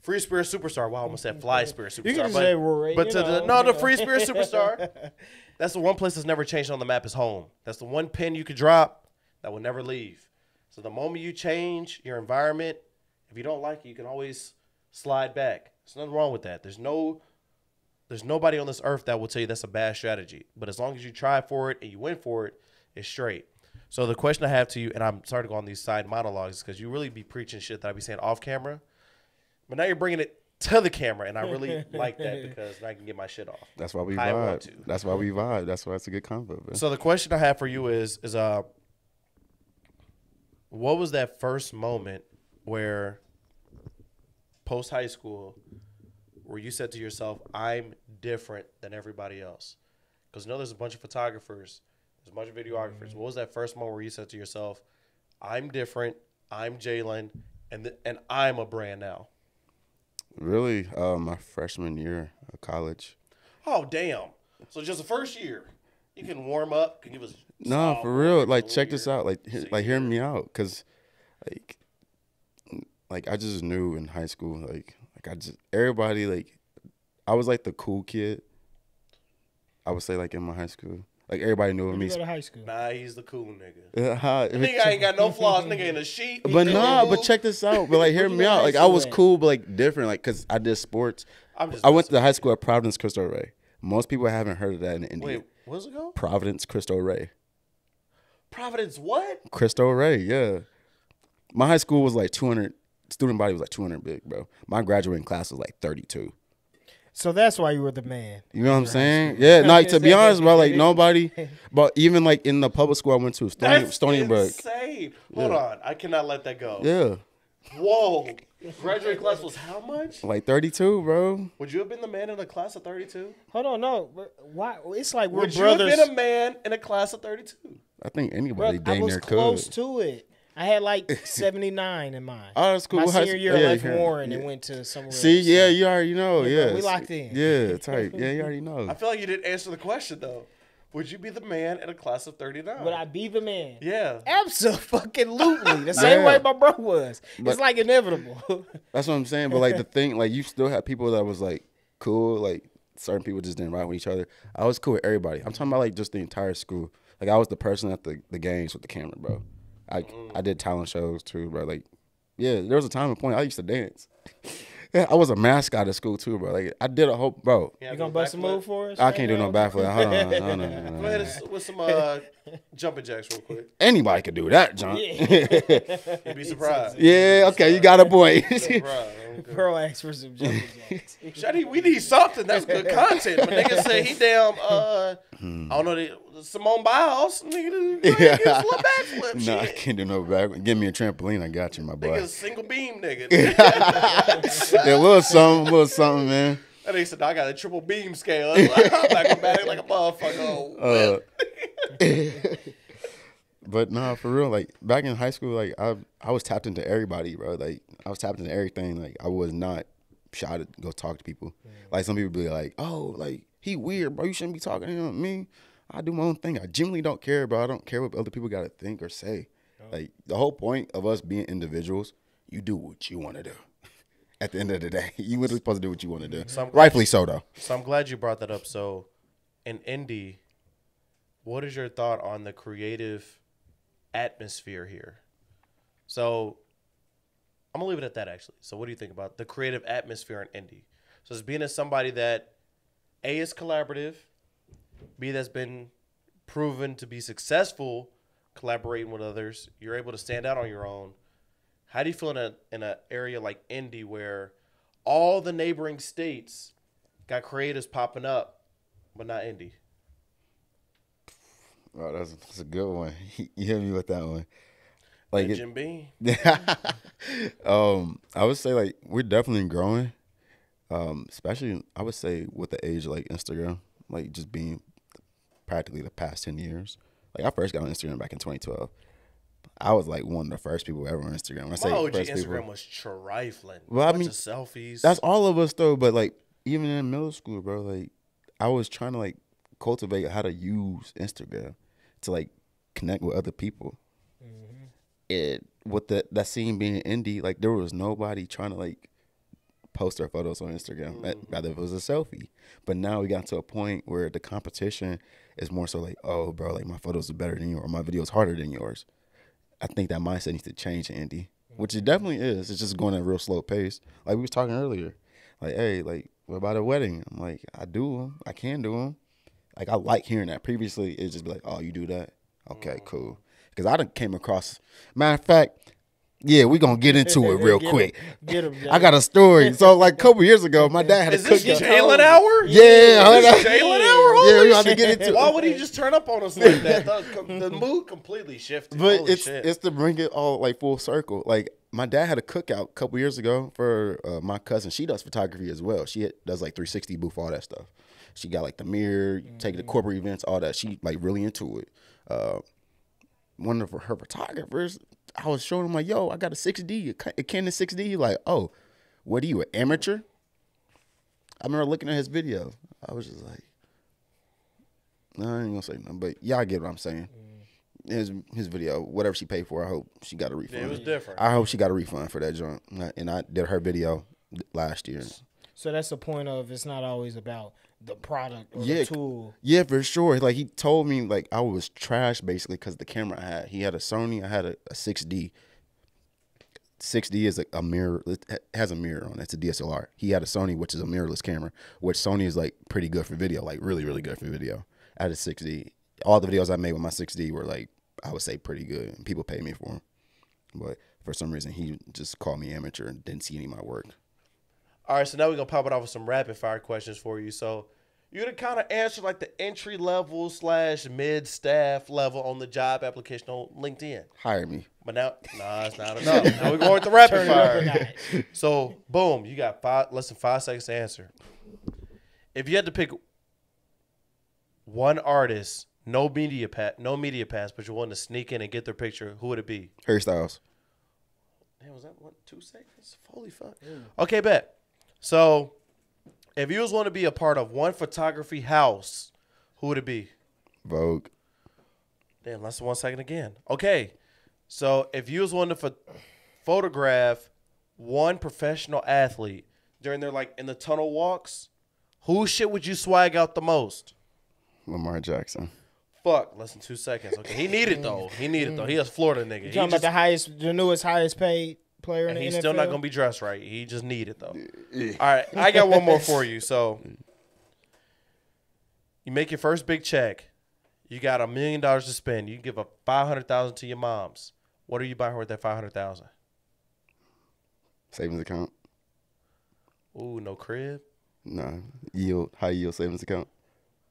Free Spirit Superstar. Wow, I almost said Fly Spirit Superstar. You can say Rory, but the Free Spirit Superstar. That's the one place that's never changed on the map is home. That's the one pin you could drop that will never leave. So the moment you change your environment, if you don't like it, you can always slide back. There's nothing wrong with that. There's nobody on this earth that will tell you that's a bad strategy. But as long as you try for it and you win for it, it's straight. So the question I have to you, and I'm sorry to go on these side monologues because you really be preaching shit that I be saying off camera, but now you're bringing it to the camera, and I really like that because now I can get my shit off. That's why we I want vibe. to. That's why we vibe. That's why it's a good combo, bro. So the question I have for you is what was that first moment where post high school where you said to yourself, I'm different than everybody else? Because there's a bunch of photographers. There's a bunch of videographers. What was that first moment where you said to yourself, I'm different, I'm Jalen, and I'm a brand now? Really, my freshman year of college. Oh, damn. So just the first year, you can warm up, can give us No, for real. Like, check this out. Like, hear me out. Because, like, I just knew in high school, everybody, like, I was, like, the cool kid. I would say, like, in my high school. Like, everybody knew of me. You go to high school. Nah, he's the cool nigga. Nigga ain't got no flaws. Nigga in a sheet. But but check this out. But like, hear me out. Like, I was cool, but like different. Like, cause I did sports. I went to the high school at Providence Cristo Rey. Most people haven't heard of that in India. Wait, what's it called? Providence Cristo Rey. Providence what? Cristo Rey, yeah. My high school was like 200. Student body was like 200 big, bro. My graduating class was like 32. So that's why you were the man. You know what I'm saying? Yeah, no, like, to be honest, bro, like nobody, but even like in the public school I went to, Stony Brook. Insane. Hold on. I cannot let that go. Yeah. Whoa. Graduating class was how much? Like 32, bro. Would you have been the man in a class of 32? Hold on, no. Why? It's like we're Would brothers. you have been a man in a class of 32? I think anybody Bro, I dang was near close could. to it. I had like 79 in mine. Oh, that's cool. My What high senior school- year, I yeah, left yeah. Warren Yeah. and went to somewhere See, else. yeah, you already know. Yeah, Yeah, bro, we locked in. Yeah, tight. Yeah, you already know. I feel like you didn't answer the question, though. Would you be the man in a class of 39? Would I be the man? Yeah. Absolutely. The same Yeah. way my bro was. But- It's like inevitable. That's what I'm saying. But like the thing, like you still have people that was like cool. Like certain people just didn't ride with each other. I was cool with everybody. I'm talking about like just the entire school. Like I was the person at the games with the camera, bro. I did talent shows too, bro. Like, yeah, there was a time and point I used to dance. Yeah, I was a mascot at school too, bro. Like I did a whole, bro. You gonna bust a move for us? I can't do no backflip. Hold on, hold on, Go ahead with some jumping jacks real quick. Anybody could do that, John. You'd be surprised. Yeah, okay, you got a point. Bro asked for some jumping jacks. Shady, we need something that's good content. But nigga say he damn I don't know, Simone Biles. Nigga, give us a little backflip. No, I Shit. can't do no back. Give me a trampoline, I got you, my boy. Nigga, single beam nigga. Yeah, a little something, man. That nigga said, I got a triple beam scale. I'm acrobatic like a motherfucker. But nah, for real, like back in high school, like I was tapped into everybody, bro. Like I was tapped into everything. Like I was not shy to go talk to people. Like some people be like, oh, like he weird, bro. You shouldn't be talking to him. Me, I do my own thing. I genuinely don't care, bro. I don't care what other people got to think or say. Like the whole point of us being individuals, you do what you want to do. At the end of the day, you really supposed to do what you want to do. Rightfully so, though. So I'm glad you brought that up. So in indie, what is your thought on the creative atmosphere here? So I'm gonna leave it at that, actually. So what do you think about the creative atmosphere in indie? So it's being as somebody that A, is collaborative, B, that's been proven to be successful collaborating with others. You're able to stand out on your own. How do you feel in an area like indie where all the neighboring states got creatives popping up, but not indie? Oh, that's a good one. You hit me with that one. Like Jim Beam. I would say like we're definitely growing. Especially I would say with the age of like Instagram, like just being practically the past 10 years. Like I first got on Instagram back in 2012. I was like one of the first people ever on Instagram. When I say My OG first Instagram people, was trifling. Well, I Bunch mean, of selfies. that's all of us though. But like even in middle school, bro, like I was trying to like cultivate how to use Instagram to like connect with other people. It with that scene being indie, like there was nobody trying to like post their photos on Instagram. Rather if it was a selfie. But now we got to a point where the competition is more so like, oh, bro, like my photos are better than yours, or my videos harder than yours. I think that mindset needs to change in indie, which it definitely is. It's just going at a real slow pace. Like we was talking earlier, like, hey, like what about a wedding? I'm like, I do them. I can do them. Like I like hearing that. Previously, it'd just be like, oh, you do that? Okay, cool. Because I done came across, matter of fact, yeah, we gonna get into it real quick. Get him, I got a story. So like a couple years ago, my dad had Is a this cookout. Jalen Hour? Yeah, Is this Jalen Hour? Yeah, Holy we about to shit. get into Why it. would he just turn up on us like that? The mood completely shifted. But Holy it's shit. it's to bring it all like full circle. Like my dad had a cookout a couple years ago for my cousin. She does photography as well. She does like 360 booth, all that stuff. She got like the mirror, take the corporate events, all that. She like really into it. One of her photographers, I was showing him like, yo, I got a 6D, a Canon 6D. He like, oh, what are you, an amateur? I remember looking at his video. I was just like, no, I ain't gonna say nothing, but y'all get what I'm saying. His video, whatever she paid for, I hope she got a refund. Yeah, it was different. I hope she got a refund for that joint. And I did her video last year. So that's the point of it's not always about the product or the tool. Yeah, for sure. Like he told me like I was trash basically because the camera I had. He had a Sony. I had a 6D. 6D is a mirror. It has a mirror on it. It's a DSLR. He had a Sony, which is a mirrorless camera, which Sony is like pretty good for video, like really, really good for video. I had a 6D. All the videos I made with my 6D were like, I would say pretty good. And people paid me for them. But for some reason, he just called me amateur and didn't see any of my work. All right, so now we're going to pop it off with some rapid fire questions for you. So you're going to kind of answer like the entry level / mid staff level on the job application on LinkedIn. Hire me. But now, it's not enough. Now we're going with the rapid fire. So, boom, you got less than 5 seconds to answer. If you had to pick one artist, no media pass, but you want to sneak in and get their picture, who would it be? Harry Styles. Damn, was that 2 seconds? Holy fuck. Okay, bet. So, if you was want to be a part of one photography house, who would it be? Vogue. Damn, less than 1 second again. Okay. So, if you was wanting to photograph one professional athlete during their, like, in the tunnel walks, whose shit would you swag out the most? Lamar Jackson. Fuck, less than 2 seconds. Okay, he needed though. He a Florida nigga. You talking about the newest, highest paid player in And the he's NFL. still not going to be dressed right. He just need it, though. All right, I got one more for you. So you make your first big check. You got $1 million to spend. You give up $500,000 to your moms. What are you buying her with that $500,000? Savings account. Ooh, no crib. Nah, high yield savings account.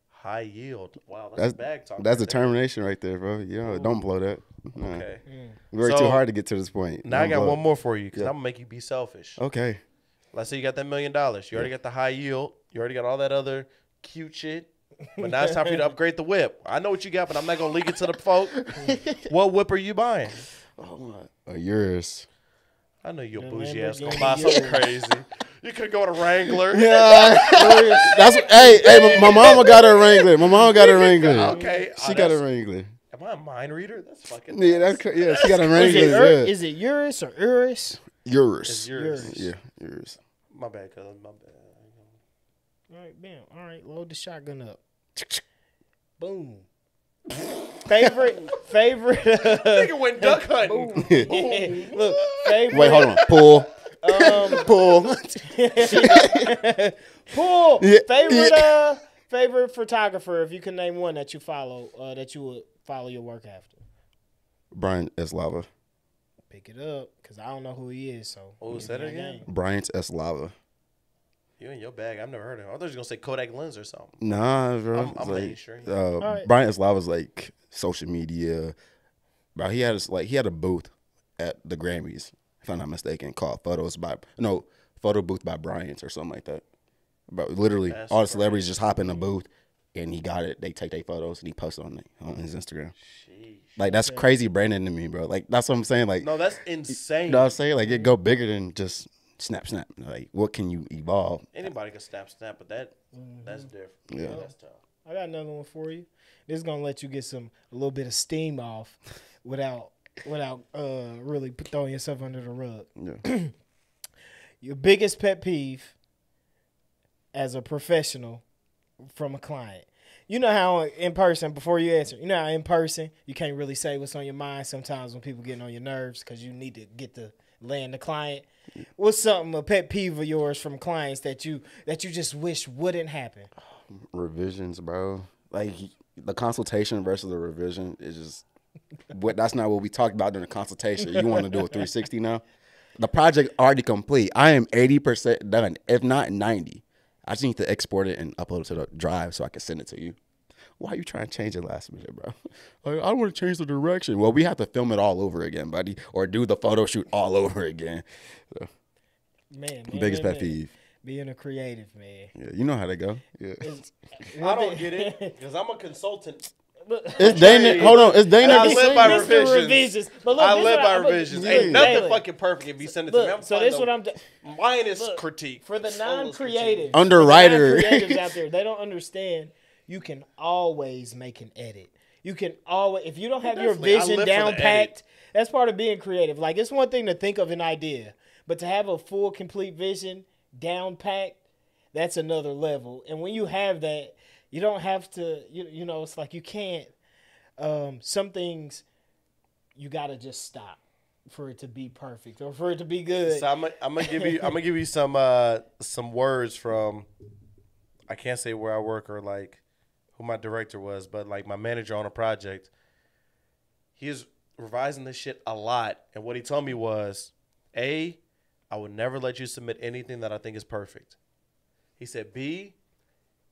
High yield. Wow, that's bag talk. That's right determination right there, bro. Yeah, don't blow that. Nah. there. Okay. We worked So, too hard to get to this point. Now I Don't got blow one it. more for you because Yeah. I'm gonna make you be selfish. Okay. Let's say you got that $1 million. You already got the high yield. You already got all that other cute shit. But now it's time for you to upgrade the whip. I know what you got, but I'm not gonna leak it to the folk. What whip are you buying? Oh my. Yours. I know you're The bougie ass gonna Lamborghini buy something yours. crazy. You could go to Wrangler. Yeah. Hey, my mama got a Wrangler. My mama got a Wrangler. Okay. She got a Wrangler. Am I a mind reader? That's fucking. Yeah, yeah. She got a Is Wrangler. it, Yeah. is it Urus or Urus? Yours. It's yours. Yeah, yours. My bad, cousin. My bad. All right, bam. All right, load the shotgun up. Boom. Favorite. Nigga went duck hunting. Look, favorite. Wait, hold on. Pull. Pull. Pool. Yeah, Favorite photographer, if you can name one that you follow, that you would follow your work after. Brian S. Lava. Pick it up, because I don't know who he is. So. Oh, say that again? Bryant S. Lava. You in your bag. I've never heard of him. I thought you were going to say Kodak lens or something. Nah, bro. I'm It's making like, sure. right. Bryant S. Lava's like social media. Bro, he had a booth at the Grammys, if I'm not mistaken, called Photo Booth by Bryant or something like that. But literally, That's all the celebrities just hop in the booth, and he got it. They take their photos and he posts it on his Instagram. Sheesh. Like that's crazy branding to me, bro. Like that's what I'm saying. Like, No, that's insane. you know what I'm saying? Like it go bigger than just snap. Like what can you evolve? Anybody can snap, but that's different. Yeah. That's tough. I got another one for you. This is gonna let you get a little bit of steam off, without really throwing yourself under the rug. Yeah. Your biggest pet peeve as a professional from a client. You know how in person, before you answer, you know how in person you can't really say what's on your mind sometimes when people getting on your nerves because you need to get to land the client. What's something, a pet peeve of yours from clients that you just wish wouldn't happen? Revisions, bro. Like the consultation versus the revision is just that's not what we talked about during the consultation. You want to do a 360 now? The project already complete. I am 80% done, if not 90. I just need to export it and upload it to the drive so I can send it to you. Why are you trying to change it last minute, bro? Like, I don't want to change the direction. Well, we have to film it all over again, buddy, or do the photo shoot all over again. So, Man, biggest pet peeve. Being a creative, man. Yeah, you know how they go. Yeah. I don't get it because I'm a consultant. It's Dana. Hold on. It's Dana. I live by Mr. revisions. But look, I this live what by look, revisions. look, Ain't nothing Jalen, fucking perfect if you send it to me. Look, I'm so this what I'm mine is look, critique. for the Always non-creative, Underwriter. creatives out there, they don't understand. You can always make an edit. You can always, if you don't have your Definitely. I vision live for the down edit. packed, that's part of being creative. Like, it's one thing to think of an idea, but to have a full, complete vision down packed, that's another level. And when you have that, you don't have to, you know, it's like you can't, some things you got to just stop for it to be perfect or for it to be good. So I'm gonna give you some words from, I can't say where I work or like who my director was, but like my manager on a project. He is revising this shit a lot, and what he told me was, A, I would never let you submit anything that I think is perfect. He said, B,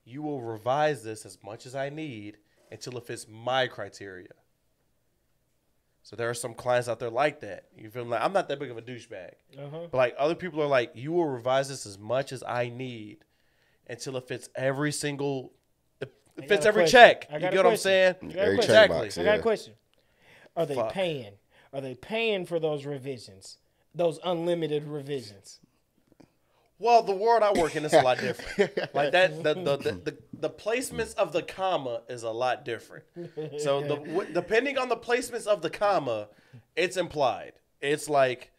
you will revise this as much as I need until it fits my criteria. So there are some clients out there like that. You feel like I'm not that big of a douchebag. But like other people are like, you will revise this as much as I need until it fits every single, it fits every check. You get what I'm saying? Every check Exactly. box, I got a yeah. question. Are they Fuck. paying? Are they paying for those revisions? Those unlimited revisions? Well, the world I work in is a lot different. Like that, the placements of the comma is a lot different. So depending on the placements of the comma, it's implied. It's like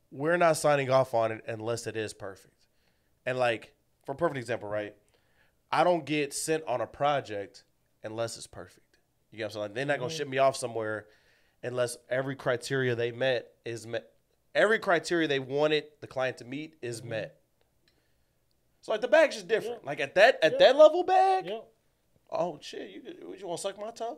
we're not signing off on it unless it is perfect. And like for a perfect example, right? I don't get sent on a project unless it's perfect. You get what I'm saying? Like, they're not gonna ship me off somewhere unless every criteria they met is met. every criteria they wanted the client to meet is met. So like the bag's just different. Like at that level bag. Yep. Oh shit! You want to suck my toe?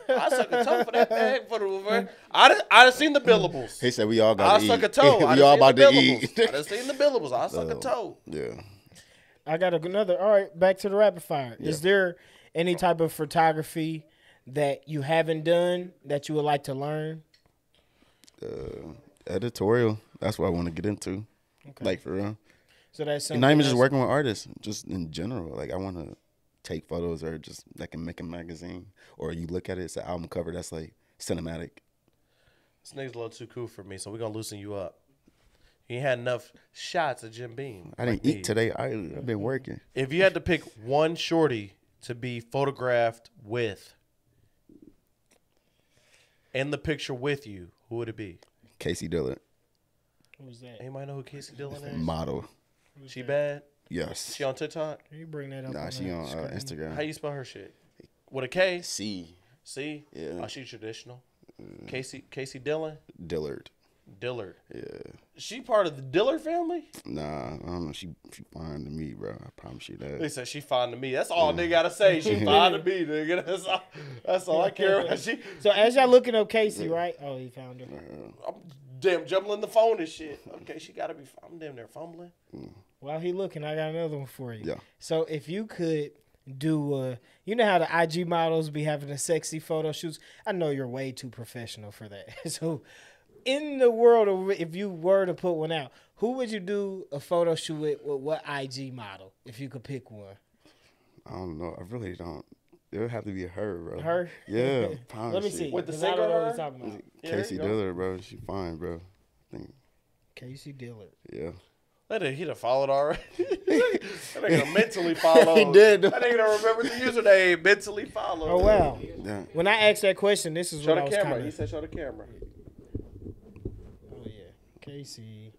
I suck a toe for that bag for the. I done seen the billables. He said we all got to eat. I suck a toe. We all about to eat. I done seen the billables. I suck a toe. Yeah. I got another. All right, back to the rapid fire. Yeah. Is there any type of photography that you haven't done that you would like to learn? Editorial. That's what I want to get into. Okay. Like for real. So that's something. And not even just working with artists, just in general. Like I want to take photos or just that can make a magazine, or you look at it, it's an album cover that's like cinematic. This nigga's a little too cool for me, so we're gonna loosen you up. You ain't had enough shots of Jim Beam. I didn't eat today. I've been working. If you had to pick one shorty to be photographed with, in the picture with you, who would it be? Casey Dillard. Who's that? Anybody know who Casey Dillon is? Model. She bad? Yes. She on TikTok? Can you bring that up? Nah, she on Instagram. How you spell her shit? With a K? C. C? Yeah. Oh, she traditional. Casey Dillon? Dillard. Dillard. Yeah. She part of the Dillard family? Nah, I don't know. She fine to me, bro. I promise you They that. said she fine to me. That's all they gotta say. She fine to me, nigga. That's all I care about. So as y'all looking up Casey, right? Oh, he found her. I'm damn jumbling the phone and shit. Okay, she gotta be. I'm damn near fumbling. While he looking, I got another one for you. Yeah. So if you could do, you know how the IG models be having the sexy photo shoots? I know you're way too professional for that. So in the world of, if you were to put one out, who would you do a photo shoot with what IG model, if you could pick one? I don't know. I really don't. It would have to be her, bro. Her? Yeah. Let me see. With the 'cause I don't know singer what he's talking about. Casey there you go. Dillard, bro. She fine, bro. I think, Casey Dillard. yeah. He done followed already. That nigga mentally followed. He did. That nigga don't remember the username. Mentally followed. Oh, wow. Yeah. When I asked that question, this is Show what I the was camera. kind He of. said show the camera. Oh, yeah. Casey.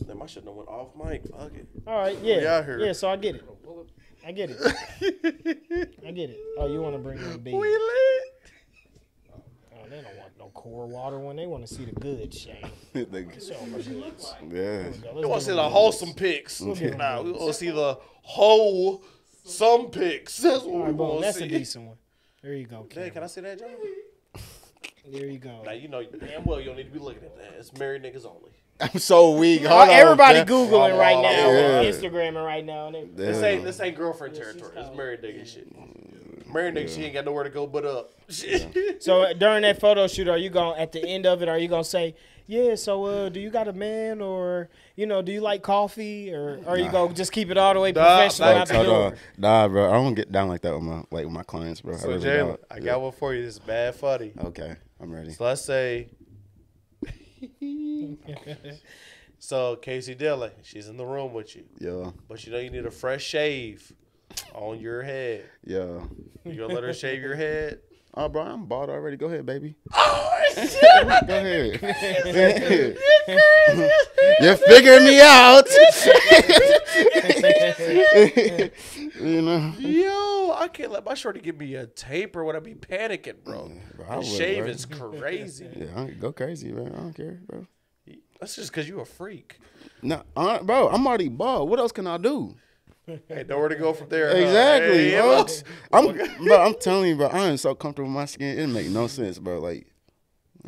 Damn, I shouldn't have went off mic. Fuck it. All right, yeah. We out here. Yeah, so I get it. I get it. I get it. Oh, you want to bring in B. We lit. Oh, they don't want no core water when they want to see the good Shane. Like, Show 'em the goods. yeah. We want to see the wholesome pics. get Nah, we want to see the whole some pics. That's what All we right, boom. want to That's see. a decent one. There you go, Hey, Cameron. can I see that, John? There you go. Now, you know damn well you don't need to be looking at that. It's married niggas only. I'm so weak. Oh, Hold on, everybody man. Googling right now, Yeah. Instagramming right now. And Yeah. This ain't girlfriend territory. It's married nigga shit. Married nigga, she ain't got nowhere to go but up. So during that photo shoot, are you going at the end of it? Are you gonna say, yeah? So do you got a man, or do you like coffee, or are you gonna just keep it all the way professional nah, out the Hold door? on. Nah, bro. I don't get down like that with my clients, bro. I So really Jalen, don't. I got one for you. This is bad funny. Okay, I'm ready. So let's say. So Casey Dillon, she's in the room with you, Yeah, but you need a fresh shave on your head. yeah. You gonna let her shave your head? Oh, bro, I'm bald already. Go ahead, baby. Oh shit! Go ahead. Go ahead. You're figuring me out. You know. Yo, I can't let my shorty give me a taper when I be panicking, bro. Bro, I The would, shave bro. is crazy. Yeah, go crazy, man. I don't care, bro. That's just because you a freak. No, bro, I'm already bald. What else can I do? Hey, nowhere to go from there. huh? Exactly, Hey, bro. bro. I'm telling you, bro. I am so comfortable with my skin. It make no sense, bro. Like,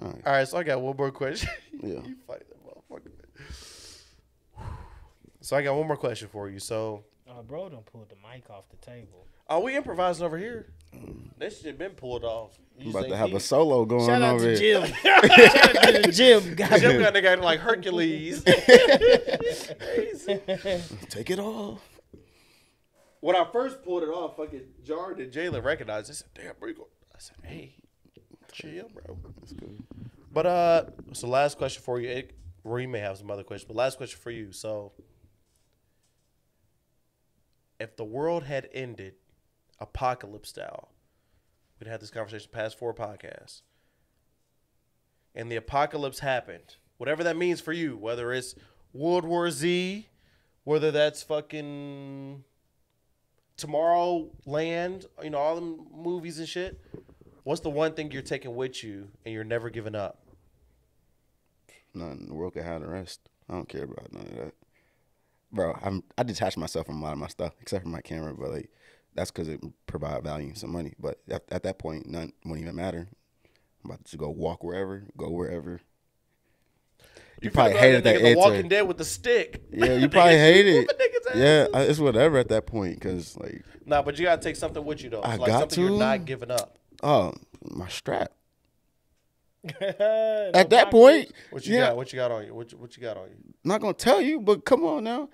all right. All right, so I got one more question. Yeah. You funny, that motherfucker. So I got one more question for you. So, Bro, don't pull the mic off the table. we improvising over here. This shit been pulled off. I'm about to have a solo going Shout out over to here. Jim. Shout out to the Jim. Jim guy. got nigga acting like Hercules. Take it off. When I first pulled it off, fucking jarred and Jalen recognized it. I said, damn, bro. I said, hey, chill, bro. That's good. But, so last question for you. We may have some other questions, but last question for you. So, if the world had ended apocalypse style, we'd had this conversation past 4 podcasts, and the apocalypse happened, whatever that means for you, whether it's World War Z, whether that's fucking Tomorrowland, all them movies and shit, what's the one thing you're taking with you and you're never giving up? Nothing. The world can have the rest. I don't care about none of that. Bro, I detach myself from a lot of my stuff, except for my camera, but like that's because it provide value and some money. But at that point, none won't even matter. I'm about to go walk wherever, go wherever. You probably hated that The Walking Dead with the stick. Yeah, you probably hate it. Yeah, it's whatever at that point, because like. Nah, but you gotta take something with you though. I like got something to. You're not giving up. Oh, my strap. No At that point, What you got? What you got on you? What you got on you? Not gonna tell you, but come on now.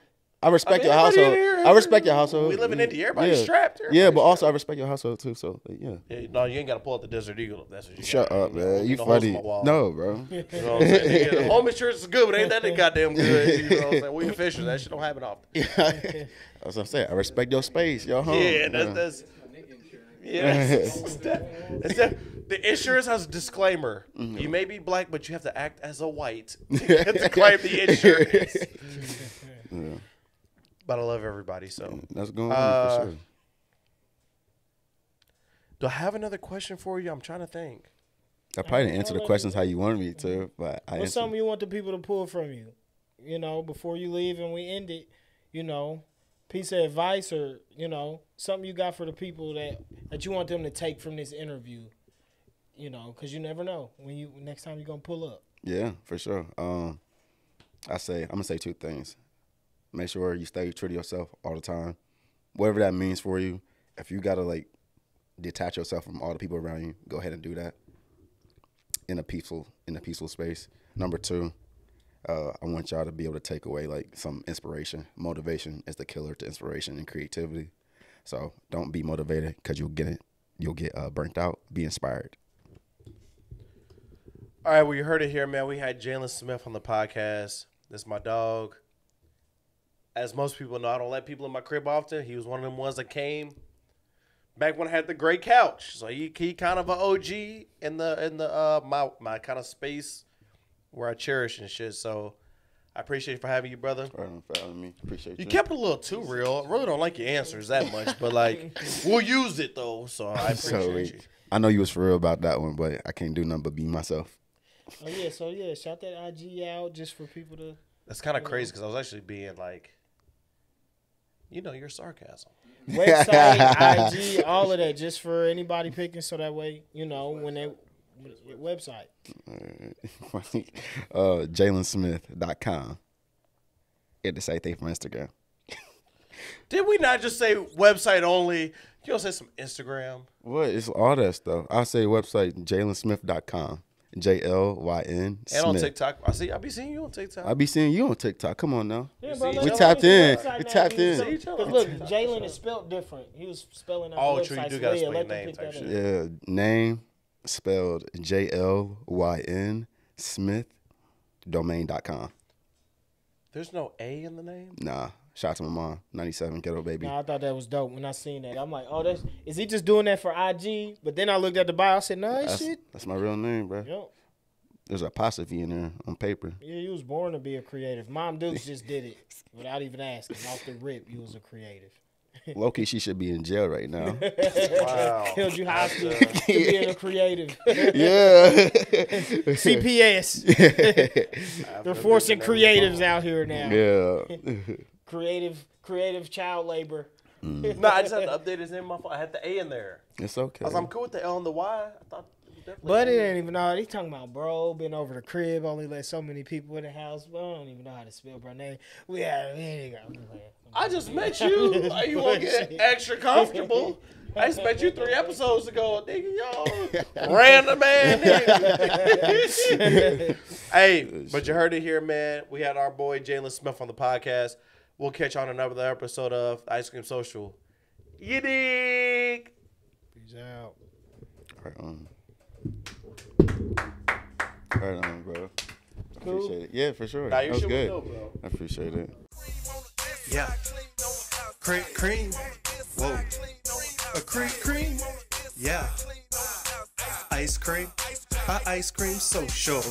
I respect your everybody household. in here- I respect your household. We live in India. Everybody's strapped. Yeah, Everybody's but also I strapped. respect your household too. So yeah. Yeah, no, you ain't gotta pull out the Desert Eagle if that's what you Shut got. up, man. You no holes in funny. my wall. No, bro. You know what I'm saying? The home insurance is good, but ain't that goddamn good? You know what I'm saying? We official. That shit don't happen often. That's what I'm saying. I respect your space, your home. Yeah, that's the insurance has a disclaimer. Mm-hmm. You may be black, but you have to act as a white to claim the insurance. Yeah, But I love everybody, so. that's going on for sure. Do I have another question for you? I'm trying to think. I probably didn't answer the questions how you wanted me to, but I What's answered. something you want the people to pull from you? You know, before you leave and we end it, you know, piece of advice or, you know, something you got for the people that you want them to take from this interview. You know, because you never know when next time you're going to pull up. Yeah, for sure. I'm gonna say two things. Make sure you stay true to yourself all the time, whatever that means for you. If you gotta like detach yourself from all the people around you, go ahead and do that in a peaceful space. Number two, I want y'all to be able to take away like some inspiration. Motivation is the killer to inspiration and creativity. So don't be motivated because you'll get burnt out. Be inspired. All right, well, you heard it here, man. We had Jalen Smith on the podcast. This is my dog. As most people know, I don't let people in my crib often. He was one of them ones that came back when I had the gray couch. So he kind of an OG in the my kind of space where I cherish and shit. So I appreciate you for having you, brother. All right, for having me. Appreciate you. You kept it a little too real. I really don't like your answers that much, but like we'll use it though. So I appreciate you. I know you was for real about that one, but I can't do nothing but be myself. Oh, yeah. So, yeah, shout that IG out just for people to. That's kind of crazy because I was actually being like, your sarcasm. Website, IG, all of that, just for anybody picking, so that way, when they website. JalenSmith.com. Get the same thing from Instagram. Did we not just say website only? You don't say some Instagram. What? It's all that stuff. I say website JalenSmith.com. JLYN. And on TikTok. I be seeing you on TikTok. I be seeing you on TikTok. Come on now. Yeah, bro, We tapped in. We tapped in. Because look, Jalen is spelled different. He was spelling out the true. website. You do So got to yeah, spell your let them name pick type that shit. up. Yeah, name spelled JLYN Smith domain.com. There's no A in the name? Nah. Shout out to my mom. 97 ghetto baby. Nah, I thought that was dope when I seen that. I'm like, oh, is he just doing that for IG? But then I looked at the bio. I said, no, shit. That's my real name, bro. Yep. There's an apostrophe in there on paper. Yeah, you was born to be a creative. Mom Dukes just did it without even asking. Off the rip, you was a creative. Low-key, she should be in jail right now. Wow. Held you hostage to being a creative. Yeah. CPS. They're forcing creatives out here now. Yeah. Creative child labor. No, I just had to update his name on my phone. I had the A in there. It's okay. I'm cool with the L and the Y. I thought it was definitely But A. it ain't even know. He's talking about bro, been over the crib, only let so many people in the house. Well, I don't even know how to spell bro name. I just met you. Like, you want to get extra comfortable? I just met you 3 episodes ago, nigga. Yo, random man. Nigga. Hey, but you heard it here, man. We had our boy Jalen Smith on the podcast. We'll catch you on another episode of Ice Cream Social. You dig? Peace out. Right on, bro. Cool. Appreciate it. Yeah, for sure. Nah, That your was shit was good. dope, bro. I appreciate it. Yeah. Cream. Whoa. A cream. Yeah. Ice cream. Ice cream social.